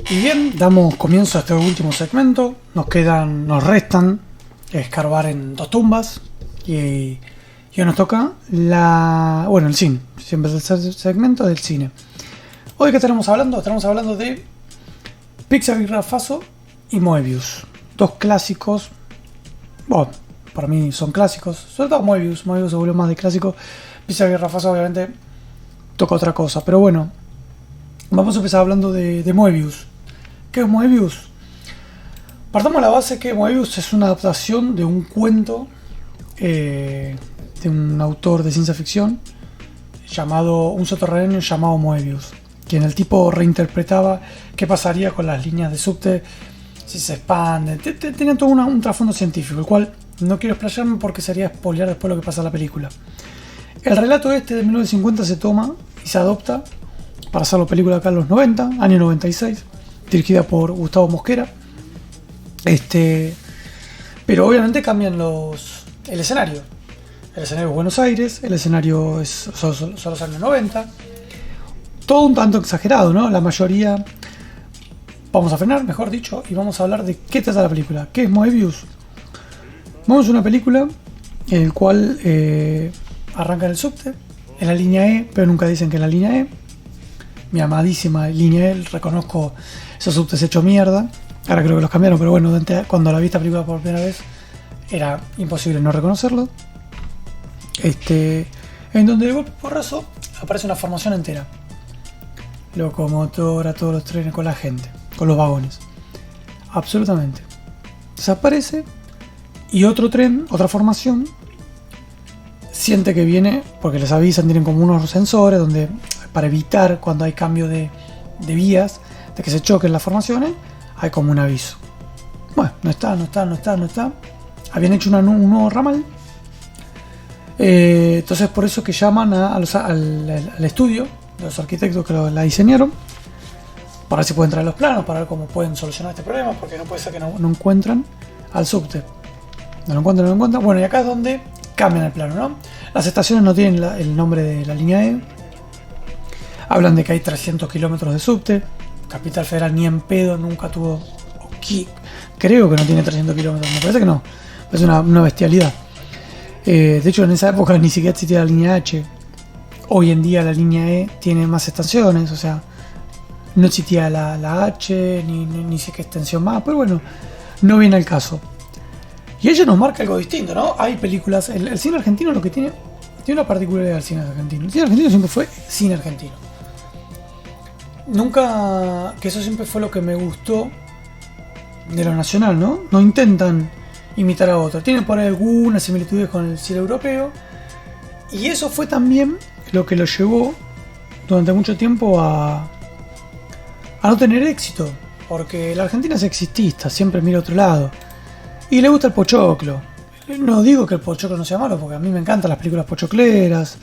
Speaker 1: Y bien, damos comienzo a este último segmento. Nos restan escarbar en 2 tumbas. Y hoy nos toca el cine. Siempre es el segmento del cine. Hoy, ¿qué estaremos hablando? Estaremos hablando de Pixar y Rafazo y Moebius. 2 clásicos. Bueno, para mí son clásicos. Sobre todo Moebius. Moebius se volvió más de clásico. Pixar y Rafazo obviamente toca otra cosa. Pero bueno, vamos a empezar hablando de Moebius. ¿Qué es Moebius? Partamos de la base que Moebius es una adaptación de un cuento de un autor de ciencia ficción llamado un subterráneo llamado Moebius, quien el tipo reinterpretaba qué pasaría con las líneas de subte si se expanden. Tenía todo un trasfondo científico, el cual no quiero explayarme porque sería spoilear después lo que pasa en la película. El relato de 1950 se toma y se adopta para hacerlo película acá en los 90, año 96, dirigida por Gustavo Mosquera. Pero obviamente cambian el escenario. El escenario es Buenos Aires, el escenario son los años 90. Todo un tanto exagerado, ¿no? La mayoría. Vamos a frenar, mejor dicho, y vamos a hablar de qué trata la película. ¿Qué es Moebius? Moebius es una película en la cual arranca en el subte, en la línea E, pero nunca dicen que en la línea E. Mi amadísima línea E, reconozco esos subtes hechos mierda. Ahora creo que los cambiaron, pero bueno, cuando la vi esta película por primera vez era imposible no reconocerlo. En donde de golpe porrazo aparece una formación entera. Locomotora, todos los trenes con la gente, con los vagones. Absolutamente. Desaparece y otro tren, otra formación, siente que viene, porque les avisan, tienen como unos sensores donde para evitar cuando hay cambio de vías, de que se choquen las formaciones, hay como un aviso. Bueno, no está. Habían hecho un nuevo ramal. Entonces por eso que llaman al estudio de los arquitectos que la diseñaron, para ver si pueden traer los planos, para ver cómo pueden solucionar este problema, porque no puede ser que no encuentran al subte. No lo encuentran. Bueno, y acá es donde cambian el plano, ¿no? Las estaciones no tienen el nombre de la línea E. Hablan de que hay 300 kilómetros de subte. Capital Federal ni en pedo nunca tuvo. Creo que no tiene 300 kilómetros. Me parece que no. Es una bestialidad. De hecho, en esa época ni siquiera existía la línea H. Hoy en día la línea E tiene más estaciones. O sea, no existía la H ni sé qué extensión más. Pero bueno, no viene al caso. Y ello nos marca algo distinto, ¿no? Hay películas. El cine argentino lo que tiene una particularidad del cine argentino. El cine argentino siempre fue cine argentino. Nunca, que eso siempre fue lo que me gustó de lo nacional, ¿no? No intentan imitar a otros. Tienen por ahí algunas similitudes con el cine europeo. Y eso fue también lo que lo llevó durante mucho tiempo a no tener éxito. Porque la Argentina es exitista, siempre mira a otro lado. Y le gusta el pochoclo. No digo que el pochoclo no sea malo, porque a mí me encantan las películas pochocleras.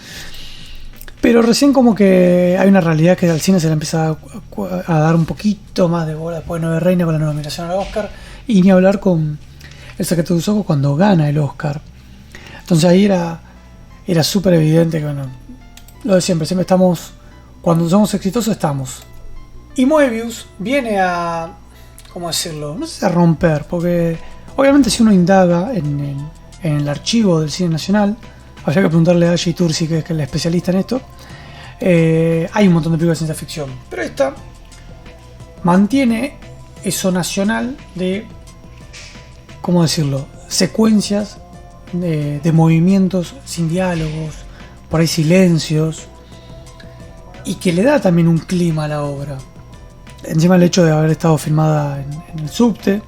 Speaker 1: Pero recién como que hay una realidad que al cine se le empieza a dar un poquito más de bola después de Nueve Reinas con la nominación al Oscar. Y ni hablar con El secreto de sus ojos cuando gana el Oscar. Entonces ahí era súper evidente que, bueno, lo de siempre estamos, cuando somos exitosos estamos. Y Moebius viene a, ¿cómo decirlo? No sé si a romper, porque obviamente si uno indaga en el archivo del cine nacional, habría que preguntarle a Jay Tursi, que es el especialista en esto. Hay un montón de películas de ciencia ficción, pero esta mantiene eso nacional de, ¿cómo decirlo? Secuencias de movimientos sin diálogos, por ahí silencios, y que le da también un clima a la obra. Encima el hecho de haber estado filmada en el subte.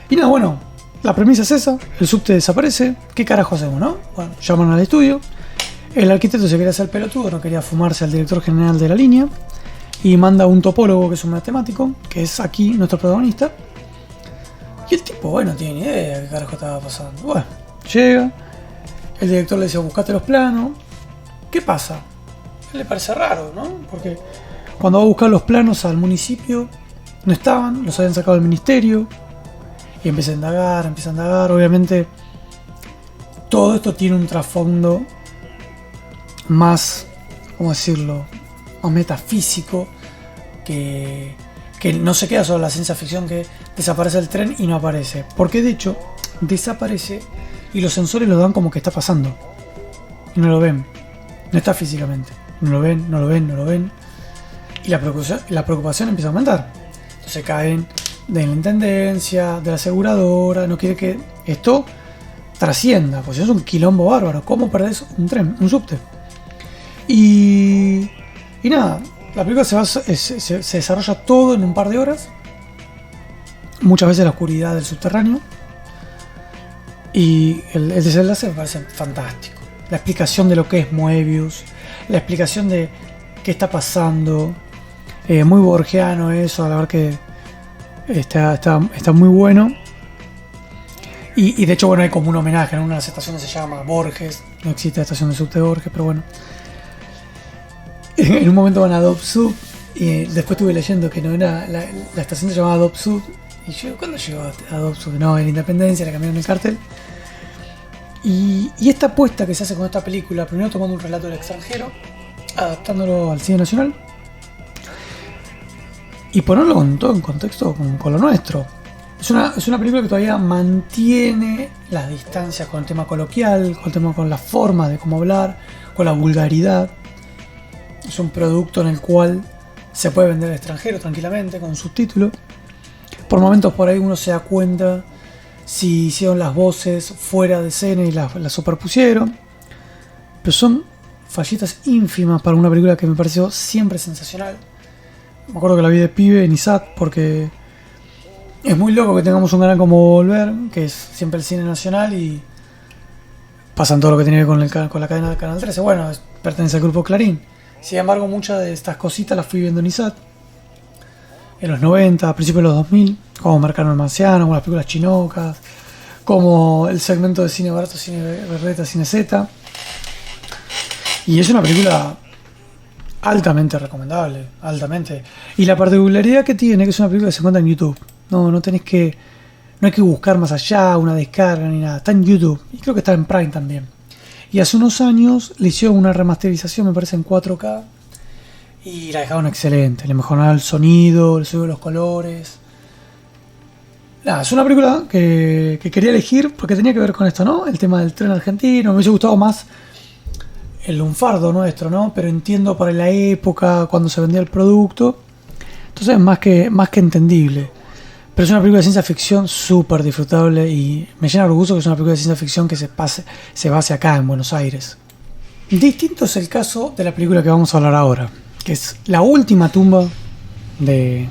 Speaker 1: Y nada, bueno, la premisa es esa, el subte desaparece, ¿qué carajo hacemos, no? Bueno, llaman al estudio, el arquitecto se quería hacer pelotudo, no quería fumarse al director general de la línea, y manda a un topólogo que es un matemático, que es aquí nuestro protagonista, y el tipo, bueno, no tiene ni idea de qué carajo estaba pasando. Bueno, llega, el director le dice, buscate los planos, ¿qué pasa? A él le parece raro, ¿no? Porque cuando va a buscar los planos al municipio, no estaban, los habían sacado del ministerio. Y empieza a indagar, obviamente todo esto tiene un trasfondo más, ¿cómo decirlo?, más metafísico que que no se queda solo la ciencia ficción que desaparece el tren y no aparece. Porque de hecho, desaparece y los sensores lo dan como que está pasando. Y no lo ven. No está físicamente. No lo ven, no lo ven, no lo ven. Y la preocupación empieza a aumentar. Entonces caen de la intendencia, de la aseguradora. No quiere que esto trascienda. Pues es un quilombo bárbaro. ¿Cómo perdés un tren, un subte? Y nada, la película se desarrolla todo en un par de horas. Muchas veces la oscuridad del subterráneo. Y el desenlace me parece fantástico. La explicación de lo que es Moebius. La explicación de qué está pasando. Muy borgiano eso, a la verdad que está muy bueno. Y de hecho, bueno, hay como un homenaje. En una de las estaciones se llama Borges. No existe la estación de subte de Borges, pero bueno. En un momento van a Adobe Sud. Y después estuve leyendo que no era la estación se llamaba Adobe Sud. Y yo, ¿cuándo llegó a Adobe Sud? No, en Independencia, le cambiaron el cartel. Y esta apuesta que se hace con esta película, primero tomando un relato del extranjero, adaptándolo al cine nacional, y ponerlo con todo en contexto con lo nuestro. Es una película que todavía mantiene las distancias con el tema coloquial, con el tema con la forma de cómo hablar, con la vulgaridad. Es un producto en el cual se puede vender al extranjero tranquilamente con subtítulos. Por momentos por ahí uno se da cuenta si hicieron las voces fuera de escena y las superpusieron. Pero son fallitas ínfimas para una película que me pareció siempre sensacional. Me acuerdo que la vi de pibe en ISAT porque es muy loco que tengamos un canal como Volver, que es siempre el cine nacional, y pasan todo lo que tiene que ver con la cadena de Canal 13. Bueno, pertenece al grupo Clarín. Sin embargo, muchas de estas cositas las fui viendo en ISAT en los 90, a principios de los 2000, como Mercado el Marciano, como las películas chinocas, como el segmento de cine barato, cine berreta, cine Z. Y es una película altamente recomendable, altamente. Y la particularidad que tiene, que es una película que se encuentra en YouTube. No hay que buscar más allá, una descarga ni nada. Está en YouTube y creo que está en Prime también. Y hace unos años le hicieron una remasterización, me parece, en 4K. Y la dejaron excelente. Le mejoraron el sonido, le subieron los colores. Nada, es una película que quería elegir porque tenía que ver con esto, ¿no? El tema del tren argentino. Me hubiese gustado más el lunfardo nuestro, ¿no? Pero entiendo para la época, cuando se vendía el producto. Entonces más que entendible. Pero es una película de ciencia ficción súper disfrutable y me llena de orgullo que es una película de ciencia ficción que se base acá en Buenos Aires. Distinto es el caso de la película que vamos a hablar ahora, que es la última tumba de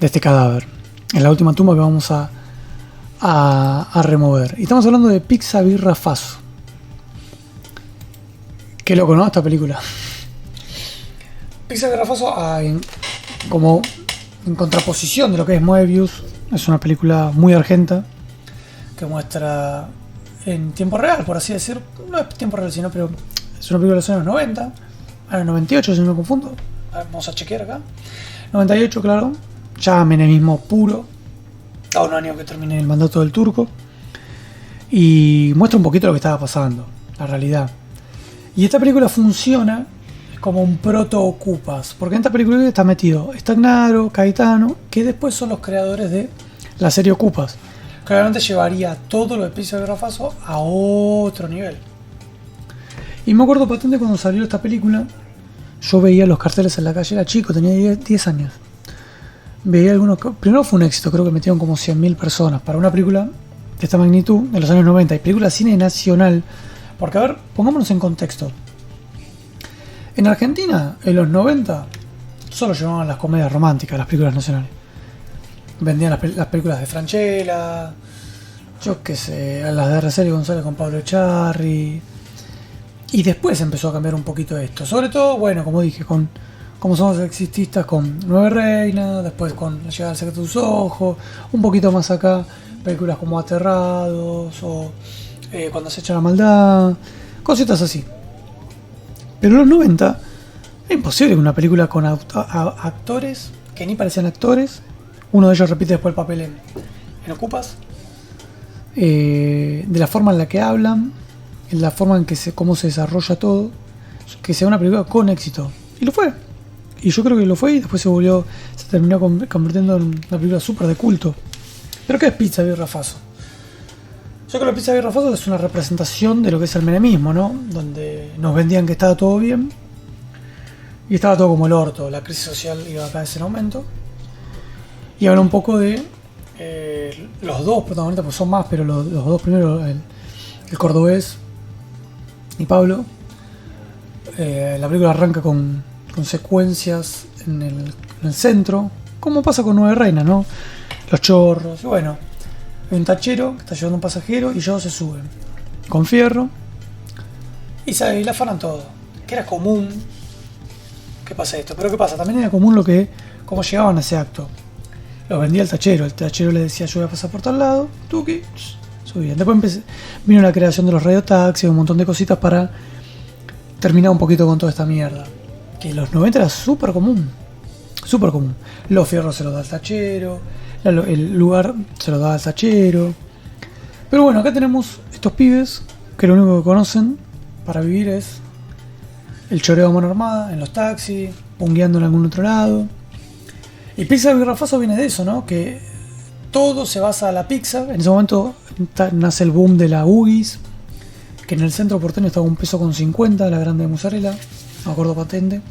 Speaker 1: este cadáver. Es la última tumba que vamos a remover. Y estamos hablando de Pizza Birra Faso. Qué loco, ¿no? Esta película. Pizza Birra Faso, como en contraposición de lo que es Moebius, es una película muy argenta que muestra en tiempo real, por así decir. No es tiempo real, sino, pero es una película de los años 90, años 98, si no me confundo. Vamos a chequear acá. 98, claro. Ya menemismo puro. A un año que termine el mandato del turco. Y muestra un poquito lo que estaba pasando, la realidad. Y esta película funciona como un proto-Ocupas, porque en esta película está metido Stagnaro, Caetano, que después son los creadores de la serie Ocupas. Claramente llevaría todo lo de Pizza Birra Faso a otro nivel. Y me acuerdo patente cuando salió esta película, yo veía los carteles en la calle, era chico, tenía 10 años. Veía algunos, primero fue un éxito, creo que metieron como 100.000 personas para una película de esta magnitud de los años 90, y película de cine nacional, porque a ver, pongámonos en contexto. En Argentina, en los 90, solo llevaban las comedias románticas, las películas nacionales. Vendían las películas de Franchella, yo qué sé, las de Araceli González con Pablo Echarri. Y después empezó a cambiar un poquito esto. Sobre todo, bueno, como dije, como somos sexistas, con Nueve Reinas, después con La llegada del secreto de tus ojos, un poquito más acá, películas como Aterrados, o Cuando se echa la maldad, cositas así. Pero en los 90 era imposible que una película con actores que ni parecían actores, uno de ellos repite después el papel en Ocupas, de la forma en la que hablan, en la forma en que cómo se desarrolla todo, que sea una película con éxito. Y lo fue. y yo creo que lo fue y después se terminó convirtiendo en una película súper de culto. ¿Pero qué es Pizza Birra Faso? Yo creo que Pizza Birra Faso es una representación de lo que es el menemismo, ¿no? Donde nos vendían que estaba todo bien y estaba todo como el orto, la crisis social iba cada vez en aumento. Y habla un poco de los dos protagonistas, pues son más, pero los dos primeros, el cordobés y Pablo. La película arranca con secuencias en el centro, como pasa con Nueve Reinas, ¿no? Los chorros, y bueno, hay un tachero que está llevando un pasajero y ellos se suben con fierro y le afanan todo, que era común que pasa esto. Pero ¿qué pasa? También era común cómo llegaban a ese acto. Los vendía el tachero le decía yo voy a pasar por tal lado, tuki, subían. Después vino la creación de los radiotaxis, un montón de cositas para terminar un poquito con toda esta mierda. Que en los 90 era súper común. Súper común. Los fierros se los da el tachero, el lugar se los da al tachero. Pero bueno, acá tenemos estos pibes que lo único que conocen para vivir es el choreo a mano armada en los taxis, pungueando en algún otro lado. Y Pizza Birra Faso viene de eso, ¿no? Que todo se basa a la pizza. En ese momento nace el boom de la Ugis, que en el centro porteño estaba $1.50, la grande de mozzarella, no me acuerdo patente.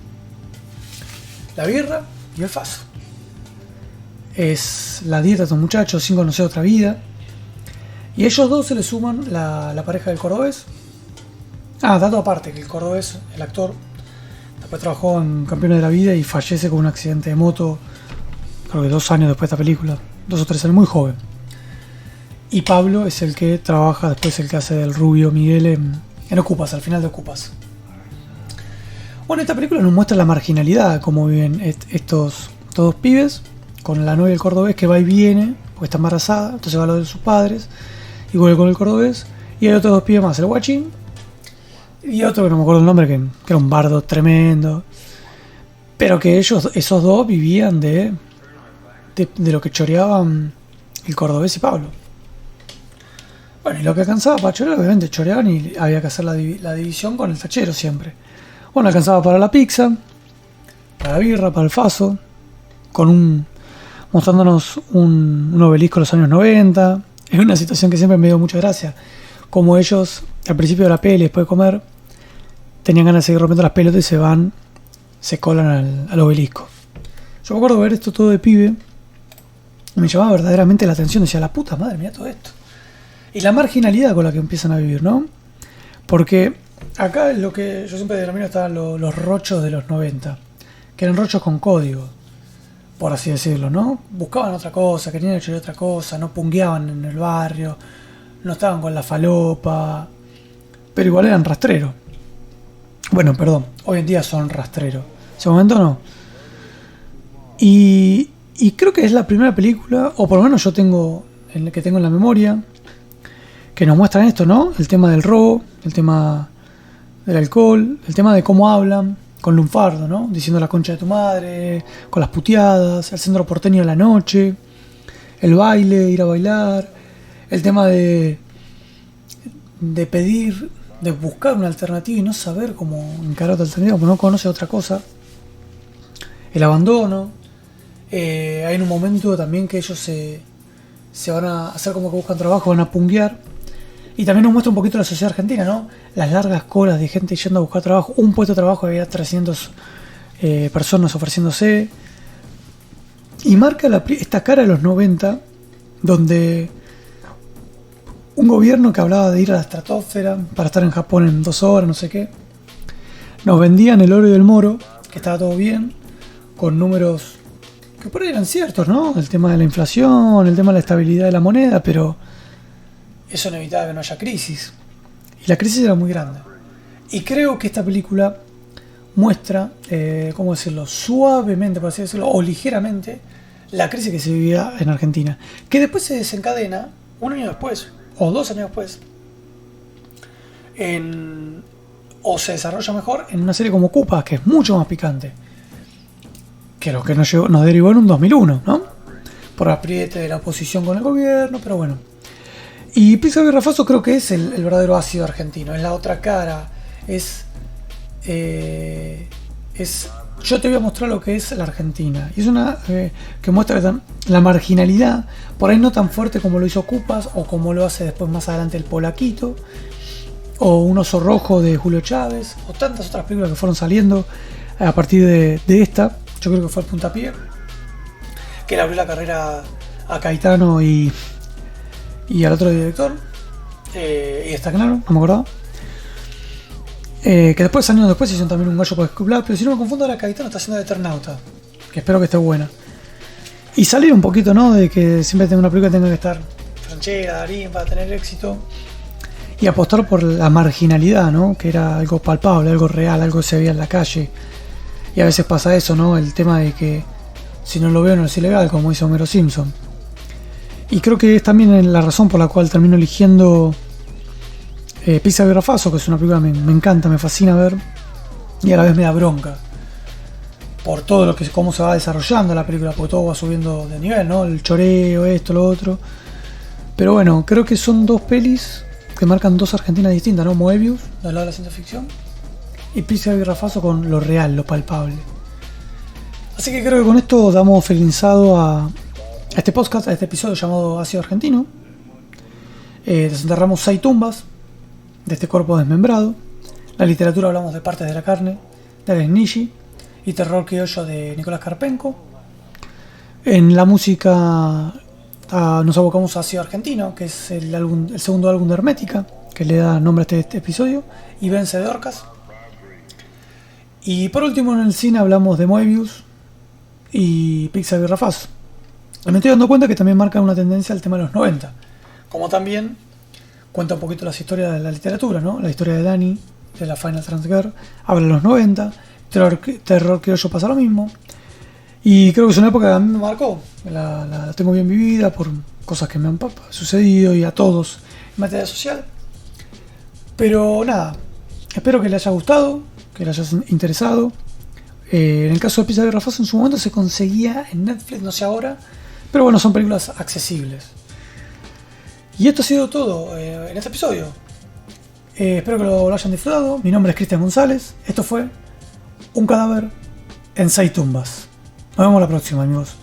Speaker 1: La birra y el faso. Es la dieta de estos muchachos sin conocer otra vida. Y ellos dos se le suman la pareja del cordobés. Dato aparte, que el cordobés, el actor, después trabajó en Campeones de la Vida y fallece con un accidente de moto, creo que 2 años después de esta película, 2 o 3 años, muy joven. Y Pablo es el que trabaja, después el que hace del rubio Miguel en Ocupas, al final de Ocupas. Bueno, esta película nos muestra la marginalidad, cómo viven estos dos pibes, con la novia del cordobés que va y viene, porque está embarazada, entonces va a lo de sus padres, y vuelve con el cordobés, y hay otros dos pibes más, el guachín, y otro que no me acuerdo el nombre, que era un bardo tremendo, pero que esos dos vivían de lo que choreaban el cordobés y Pablo. Bueno, y lo que alcanzaba para chorear, obviamente choreaban y había que hacer la división con el tachero siempre. Bueno, alcanzaba para la pizza, para la birra, para el faso, mostrándonos un obelisco de los años 90. Es una situación que siempre me dio mucha gracia. Como ellos, al principio de la peli, después de comer, tenían ganas de seguir rompiendo las pelotas y se colan al obelisco. Yo me acuerdo de ver esto todo de pibe y me llamaba verdaderamente la atención. Decía, la puta madre, mira todo esto. Y la marginalidad con la que empiezan a vivir, ¿no? Porque acá es lo que yo siempre denomino estaban los rochos de los 90, que eran rochos con código, por así decirlo, ¿no? Buscaban otra cosa, querían echar otra cosa, no pungueaban en el barrio, no estaban con la falopa, pero igual eran rastreros. Bueno, perdón, hoy en día son rastreros. En ese momento no. Y creo que es la primera película, o por lo menos yo tengo en la memoria, que nos muestran esto, ¿no? El tema del robo, el tema del alcohol, el tema de cómo hablan con lunfardo, ¿no? Diciendo la concha de tu madre, con las puteadas, el centro porteño de la noche, el baile, ir a bailar, el tema de pedir, de buscar una alternativa y no saber cómo encarar otra alternativa, porque no conoce otra cosa, el abandono. Hay un momento también que ellos se van a hacer como que buscan trabajo, van a punguear. Y también nos muestra un poquito la sociedad argentina, ¿no? Las largas colas de gente yendo a buscar trabajo. Un puesto de trabajo había 300 personas ofreciéndose. Y marca esta cara de los 90, donde un gobierno que hablaba de ir a la estratosfera para estar en Japón en 2 horas, no sé qué. Nos vendían el oro y el moro, que estaba todo bien, con números que por ahí eran ciertos, ¿no? El tema de la inflación, el tema de la estabilidad de la moneda, pero eso no evitaba que no haya crisis. Y la crisis era muy grande. Y creo que esta película muestra, ¿cómo decirlo? Suavemente, por así decirlo, o ligeramente, la crisis que se vivía en Argentina. Que después se desencadena, 1 año después, o 2 años después, o se desarrolla mejor en una serie como Ocupas, que es mucho más picante que lo que nos derivó en un 2001, ¿no? Por apriete de la oposición con el gobierno, pero bueno. Y Pizza Birra Faso creo que es el verdadero ácido argentino, es la otra cara, es yo te voy a mostrar lo que es la Argentina. Y es una que muestra la marginalidad, por ahí no tan fuerte como lo hizo Cupas o como lo hace después más adelante el Polaquito, o Un oso rojo de Julio Chávez, o tantas otras películas que fueron saliendo a partir de esta. Yo creo que fue el puntapié que le abrió la carrera a Caetano y al otro director, y está claro, no me acordaba. Que después, años después, hicieron también Un gallo por escuplar, pero si no me confundo, ahora Caetano está haciendo de Eternauta, que espero que esté buena. Y salir un poquito, ¿no? De que siempre tenga una película tenga que estar Franchella, Darín, para tener éxito. Y apostar por la marginalidad, ¿no? Que era algo palpable, algo real, algo que se veía en la calle. Y a veces pasa eso, ¿no? El tema de que si no lo veo no es ilegal, como hizo Homero Simpson. Y creo que es también la razón por la cual termino eligiendo Pizza y Rafazo, que es una película que me encanta, me fascina ver, y a la vez me da bronca por todo lo que cómo se va desarrollando la película, porque todo va subiendo de nivel, ¿no? El choreo, esto, lo otro. Pero bueno, creo que son dos pelis que marcan dos Argentinas distintas, ¿no? Moebius, del lado de la ciencia ficción, y Pizza y Rafazo con lo real, lo palpable. Así que creo que con esto damos finalizado a este podcast, a este episodio llamado Ácido Argentino. Desenterramos 6 tumbas de este cuerpo desmembrado. La literatura hablamos de Partes de la carne, de Alex Nishi, y Terror criollo de Nicolás Karpenko. En la música nos abocamos a Ácido Argentino, que es el segundo álbum de Hermética, que le da nombre a este episodio, y Vence de Orcas. Y por último, en el cine hablamos de Moebius y Pizza y Rafazo. Me estoy dando cuenta que también marcan una tendencia al tema de los 90, como también cuenta un poquito las historias de la literatura, ¿no? La historia de Dani, de la Final Trans Girl, habla de los 90, Terror criollo pasa lo mismo, y creo que es una época que a mí me marcó, la tengo bien vivida por cosas que me han sucedido y a todos en materia social. Pero nada, espero que les haya gustado, que les haya interesado. En el caso de Pizza y Rafazo, en su momento se conseguía en Netflix, no sé ahora, pero bueno, son películas accesibles. Y esto ha sido todo en este episodio. Espero que lo hayan disfrutado. Mi nombre es Cristian González. Esto fue Un cadáver en 6 tumbas. Nos vemos la próxima, amigos.